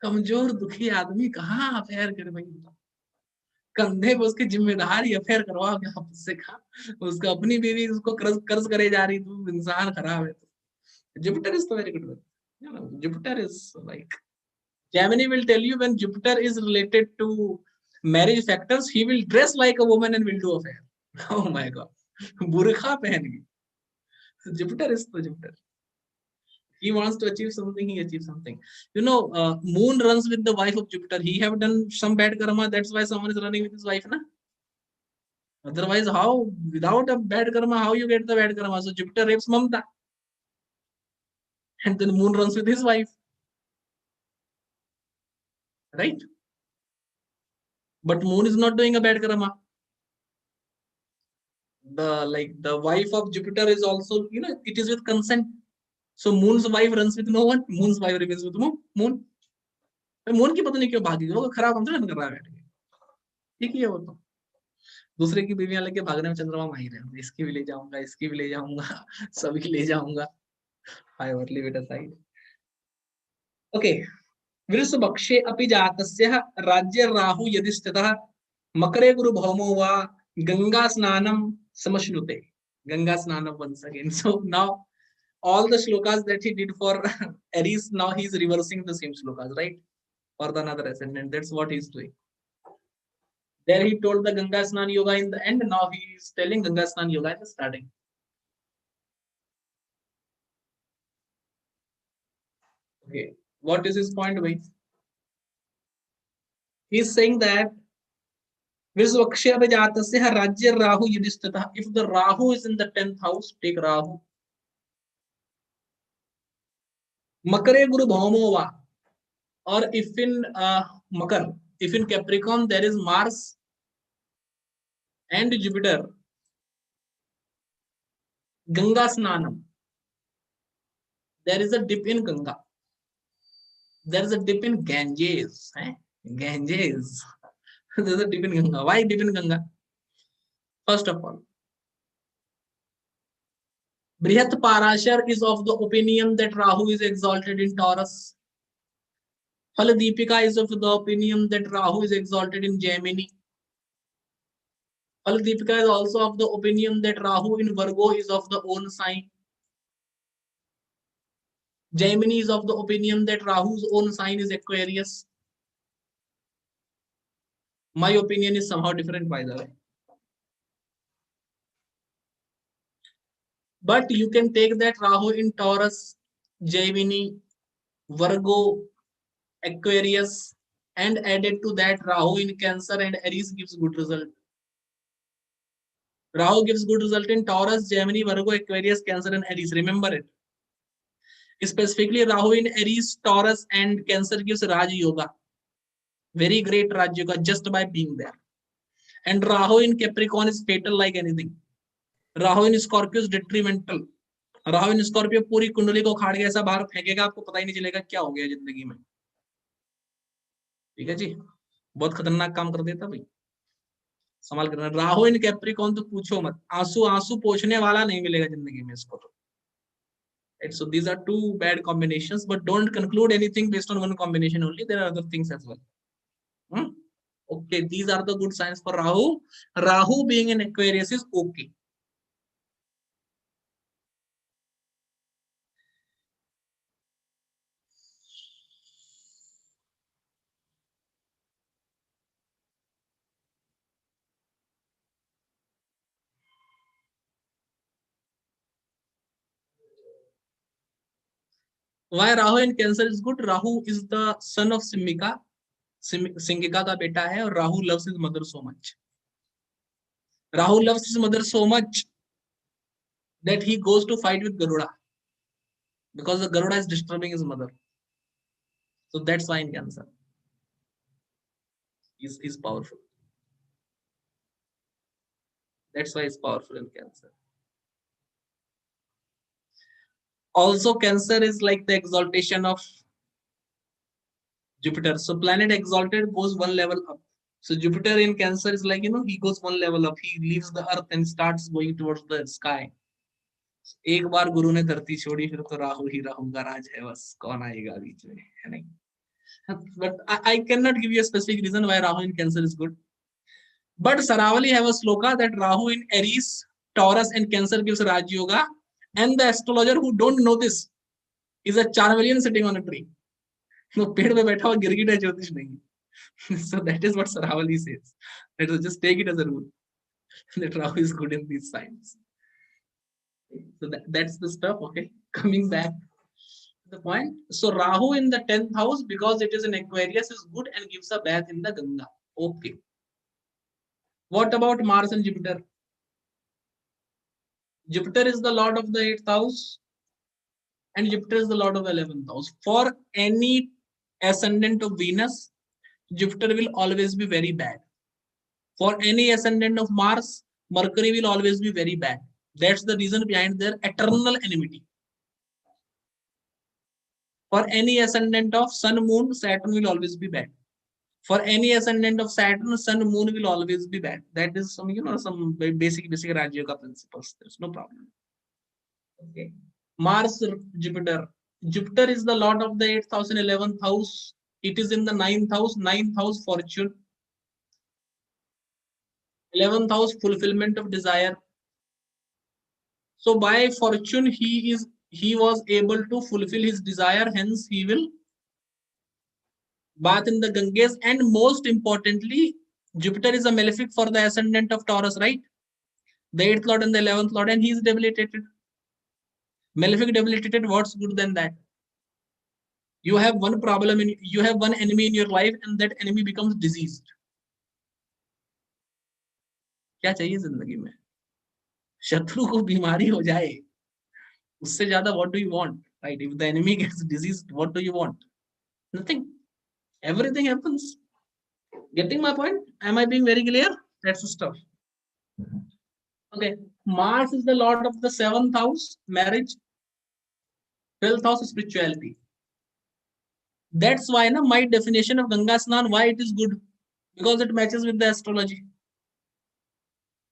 कमजोर दुखी आदमी कहाँ अफेयर करे भाई, कंधे पे उसकी जिम्मेदारी अफेयर करवाओ क्या उससे, कहा उसका अपनी बीवी उसको कर्ज करे जा रही, तू इंसान खराब है. तो Jupiter is the very good one. You know, Jupiter is like, Gemini will tell you when Jupiter is related to marriage factors, he will dress like a woman and will do affair. Oh my God, burqa पहन के. So Jupiter is the Jupiter. He wants to achieve something, he achieves something. You know, Moon runs with the wife of Jupiter. He have done some bad karma. That's why someone is running with his wife, na? Otherwise, how, without a bad karma, how you get the bad karma? So Jupiter rapes Mamta. And then Moon runs with his wife. Right? But Moon is not doing a bad karma. The wife of Jupiter is also, you know, it is with consent. So Moon's wife runs with no one. Moon's wife remains with Moon. Moon की पता नहीं क्यों भागी, वो खराब हम तो नहीं कर रहा है बैठ के, ठीक है वो तो दूसरे की बीवियां लेके भागने में चंद्रमा माहिर है, इसकी भी ले जाऊंगा, इसकी भी ले जाऊंगा, सभी ले जाऊंगा. I will leave it aside. Okay. वृषभक्षे अपि जातस्य राज्य राहु यदि स्थितः मकरे गुरु भौमो वा Ganga स्नानम समश्नुते. Ganga Snanam once again. So now all the shlokas that he did for Aries, now he's reversing the same shlokas, right? For the another ascendant. That's what he's doing. There he told the Ganga Snan Yoga in the end. Now he is telling Ganga Snan Yoga at the starting. Okay. What is his point, bhai? He is saying that if the Rahu is in the 10th house, take Rahu. Makare Guru Bhaumova, or if in Makar, if in Capricorn there is Mars and Jupiter, Ganga Snanam, there is a dip in Ganga. There is a dip in Ganges. Ganges. There is a dip in Ganga. Why dip in Ganga? First of all, Brihat Parashar is of the opinion that Rahu is exalted in Taurus. Phaladipika is of the opinion that Rahu is exalted in Gemini. Phaladipika is also of the opinion that Rahu in Virgo is of the own sign. Gemini is of the opinion that Rahu's own sign is Aquarius. My opinion is somehow different, by the way. But you can take that Rahu in Taurus, Gemini, Virgo, Aquarius, and added to that Rahu in Cancer and Aries gives good result. Rahu gives good result in Taurus, Gemini, Virgo, Aquarius, Cancer, and Aries. Remember it. Specifically, Rahu in Aries, Taurus, and Cancer gives Raj Yoga. Very great Raj Yoga just by being there. And Rahu in Capricorn is fatal like anything. Rahu in Scorpio is detrimental. Rahu in Scorpio पूरी कुंडली को खाड़ के ऐसा बाहर फेंकेगा, आपको पता ही नहीं चलेगा क्या हो गया जिंदगी में. ठीक है जी, बहुत खतरनाक काम कर देता भाई, संभाल कर. राहु इन कैप्रिकॉर्न तो पूछो मत, आंसू आंसू पोंछने वाला नहीं मिलेगा जिंदगी में इसको तो. So these are two bad combinations, but don't conclude anything based on one combination only. There are other things as well. Okay, these are the good signs for Rahu. Rahu being in Aquarius is okay. Why Rahu in Cancer is good? Rahu is the son of Simhika. Singhika का बेटा है, और Rahu loves his mother so much. Rahu loves his mother so much that he goes to fight with Garuda because the Garuda is disturbing his mother. So that's why in Cancer is powerful. That's why it's powerful in Cancer. Also, Cancer is like the exaltation of Jupiter. So planet exalted goes one level up. So Jupiter in Cancer is like, he goes one level up. He leaves the earth and starts going towards the sky. एक बार गुरु ने धरती छोड़ी फिर तो राहु ही राहु का राज है बस कौन आएगा बीच में है नहीं. But I cannot give you a specific reason why Rahu in Cancer is good. But Saravali have a sloka that Rahu in Aries, Taurus and Cancer gives Raj Yoga, and the astrologer who don't know this is a Charvelian sitting on a tree. No, पेड़ पे बैठा हुआ गिरगिट है ज्योतिष नहीं. So that is what Saravali says. Let us just take it as a rule that Rahu is good in these signs. So that's the stuff. Okay, coming back to the point. So Rahu in the 10th house, because it is in Aquarius, is good and gives a bath in the Ganga. Okay. What about Mars and Jupiter? Jupiter is the lord of the 8th house and Jupiter is the lord of the 11th house. For any ascendant of Venus, Jupiter will always be very bad. For any ascendant of Mars, Mercury will always be very bad. That's the reason behind their eternal enmity. For any ascendant of Sun, Moon, Saturn will always be bad. For any ascendant of Saturn, Sun, Moon will always be bad. That is some, some basic Raj Yoga principles. There's no problem. Okay. Mars, Jupiter. Jupiter is the lord of the 8th house and 11th house. It is in the 9th house. 9th house, fortune. 11th house, fulfillment of desire. So by fortune, he was able to fulfill his desire. Hence, he will bath in the Ganges. And most importantly, Jupiter is a malefic for the ascendant of Taurus, right? The 8th lord and the 11th lord, and he is debilitated. Malefic debilitated, what's good than that? You have one problem, you have one enemy in your life, and that enemy becomes diseased. क्या चाहिए जिंदगी में? शत्रु को बीमारी हो जाए, उससे ज्यादा what do you want, right? If the enemy gets diseased, what do you want? Nothing. Everything happens. Getting my point? Am I being very clear? That's the stuff. Okay. Mars is the lord of the 7th house, marriage. 12th house, spirituality. That's why my definition of Ganga Snan, why it is good, because it matches with the astrology.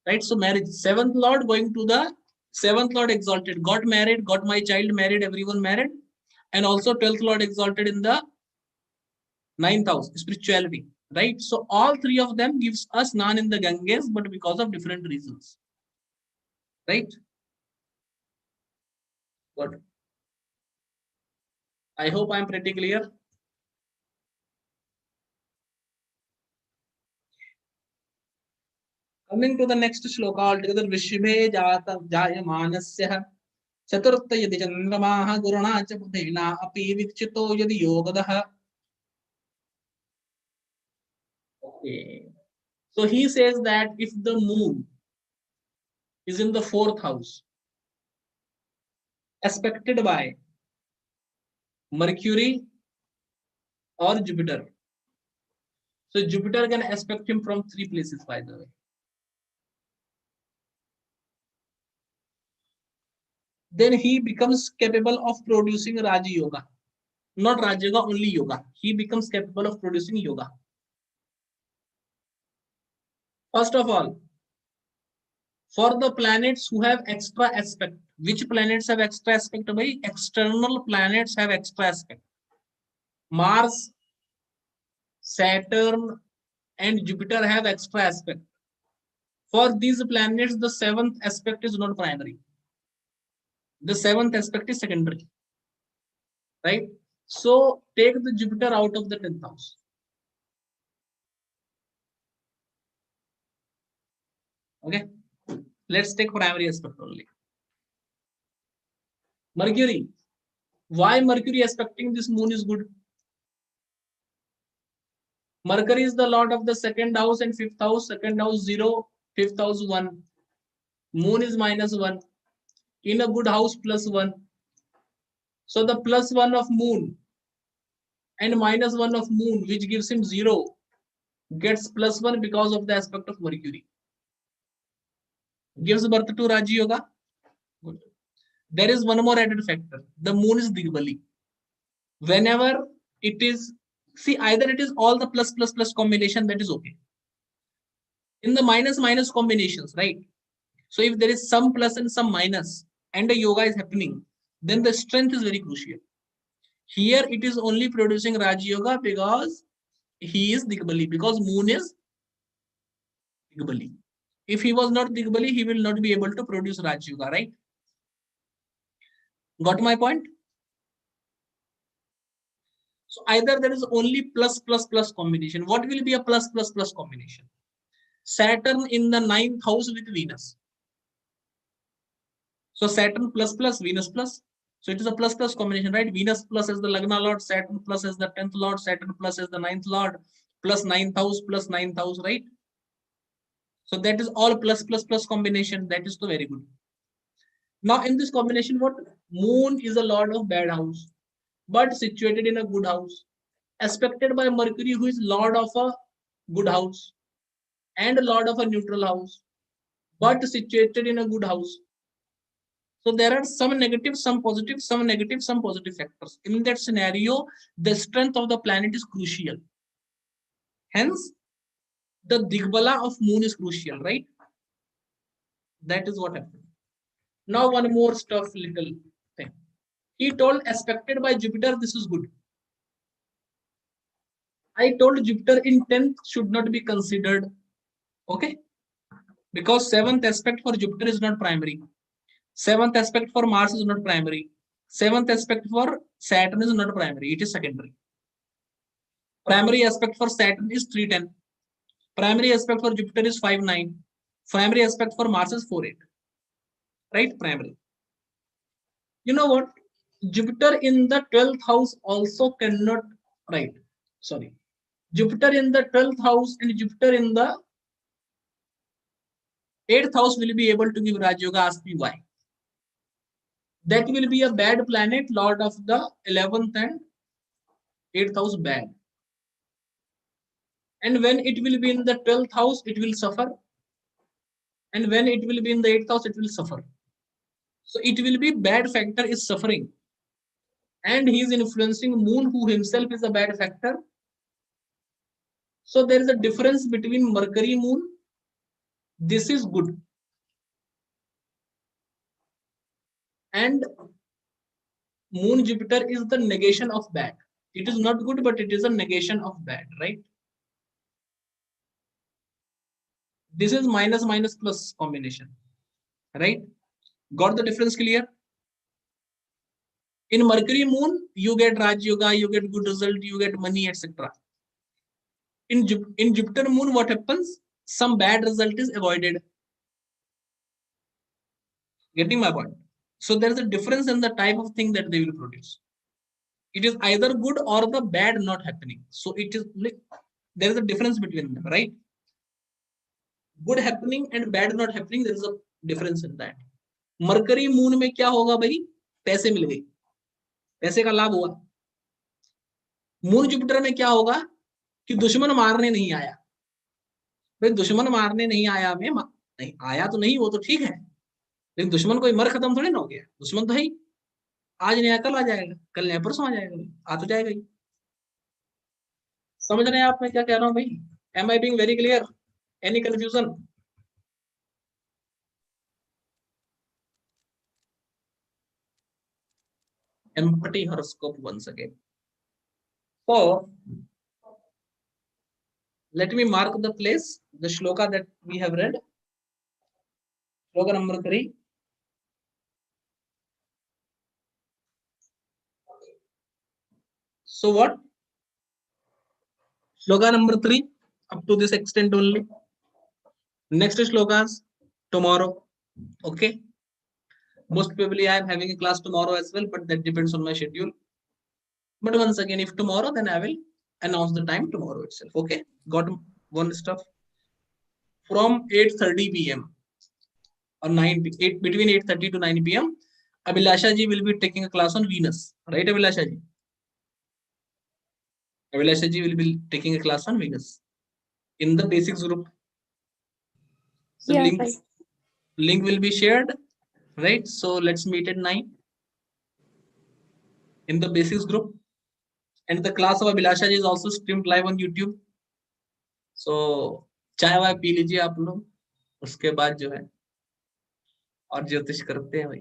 Right? So marriage, 7th lord going to the 7th lord exalted, got married, got my child married, everyone married, and also 12th lord exalted in the 9th house, spirituality. Right? So all three of them gives us Snan in the Ganges, but because of different reasons. Right? Good. I hope I am pretty clear. Coming to the next shloka altogether, Vishme Jayamanasya Chaturtha Yadi Chandramaha Guruna Chapudena Api Vikchito Yadi Yogadaha. Okay. So he says that if the moon is in the 4th house, aspected by Mercury or Jupiter. So Jupiter can aspect him from 3 places, by the way. Then he becomes capable of producing Raja Yoga. Not Raja Yoga, only yoga. He becomes capable of producing yoga. First of all, for the planets who have extra aspect, which planets have extra aspect? By external planets have extra aspect. Mars, Saturn, and Jupiter have extra aspect. For these planets, the 7th aspect is not primary. The 7th aspect is secondary. Right? So take the Jupiter out of the 10th house. Okay. Let's take primary aspect only. Mercury. Why Mercury aspecting this moon is good? Mercury is the lord of the 2nd house and 5th house. 2nd house 0, 5th house 1. Moon is -1. In a good house +1. So the +1 of moon and -1 of moon, which gives him 0, gets +1 because of the aspect of Mercury. Gives birth to Raja Yoga. Good. There is one more added factor. The moon is Digbali. Whenever it is, see, either it is all the plus combination, that is okay. in the minus combinations, right? So if there is some plus and some minus and a yoga is happening, then the strength is very crucial. Here it is only producing Raj Yoga because he is Digbali, because moon is Digbali. If he was not Digbali, he will not be able to produce Raj Yoga, right? Got my point? So either there is only plus combination. What will be a plus combination? Saturn in the 9th house with Venus. So Saturn plus Venus plus. So it is a plus combination, right? Venus plus as the Lagna Lord, Saturn plus as the 10th Lord, Saturn plus as the 9th Lord, plus 9th house, right? So that is all plus combination. That is so very good. Now in this combination, what? Moon is a lord of bad house, but situated in a good house, aspected by Mercury, who is lord of a good house and lord of a neutral house, but situated in a good house. So there are some negative, some positive, some negative, some positive factors. In that scenario, the strength of the planet is crucial. Hence, the Digbala of moon is crucial, right? That is what happened. Now one more stuff, little thing. He told aspected by Jupiter, this is good. I told Jupiter in 10th should not be considered. Okay? Because 7th aspect for Jupiter is not primary. 7th aspect for Mars is not primary. 7th aspect for Saturn is not primary. It is secondary. Primary aspect for Saturn is 310. Primary aspect for Jupiter is 5-9. Primary aspect for Mars is 4-8. Right? Primary. You know what? Jupiter in the 12th house also cannot, right? Sorry. Jupiter in the 12th house and Jupiter in the 8th house will be able to give Raj Yoga. Ask me why. That will be a bad planet, lord of the 11th and 8th house, bad. And when it will be in the 12th house, it will suffer. And when it will be in the 8th house, it will suffer. So it will be bad factor is suffering. And he is influencing moon, who himself is a bad factor. So there is a difference between Mercury moon. This is good. And moon Jupiter is the negation of bad. It is not good, but it is a negation of bad, right? This is minus plus combination, right? Got the difference clear? In Mercury moon, you get Raj Yoga, you get good result, you get money, etc. In Jupiter moon, what happens? Some bad result is avoided. Getting my point? So there is a difference in the type of thing that they will produce. It is either good or the bad not happening. So it is like there is a difference between them, right? Good happening and bad not happening, there is a difference in that. Mercury moon में क्या होगा भाई? पैसे मिल गए, पैसे का लाभ हुआ. मून जुपिटर में क्या होगा कि दुश्मन मारने नहीं आया. भाई दुश्मन मारने नहीं आया, में नहीं आया तो नहीं, वो तो ठीक है, लेकिन दुश्मन कोई मर खत्म थोड़ी ना हो गया. दुश्मन तो है ही, आज नहीं आया कल आ जाएगा, कल नहीं परसों आ जाएगा, आ तो जाएगा ही. समझ रहे हैं आप मैं क्या कह रहा हूँ भाई? Am I being very clear? Any confusion? Empty horoscope once again. So let me mark the place, the shloka that we have read. Shloka number 3. So what? Shloka number 3, up to this extent only. Next shlokas tomorrow. Okay. Most probably I am having a class tomorrow as well, but that depends on my schedule. But once again, if tomorrow, then I will announce the time tomorrow itself. Okay. Got one stuff. From 8:30 p.m. or 9 between 8:30 to 9 p.m. Abhilasha ji will be taking a class on Venus. Right, Abhilasha ji? Abhilasha ji will be taking a class on Venus in the basics group. So Yeah, link will be shared, right? So let's meet at 9 in the basics group. And the class of Abhilasha ji is also streamed live on YouTube. So चाय Y P लीजिए आप लोग, उसके बाद जो है और ज्योतिष करते हैं भाई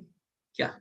क्या।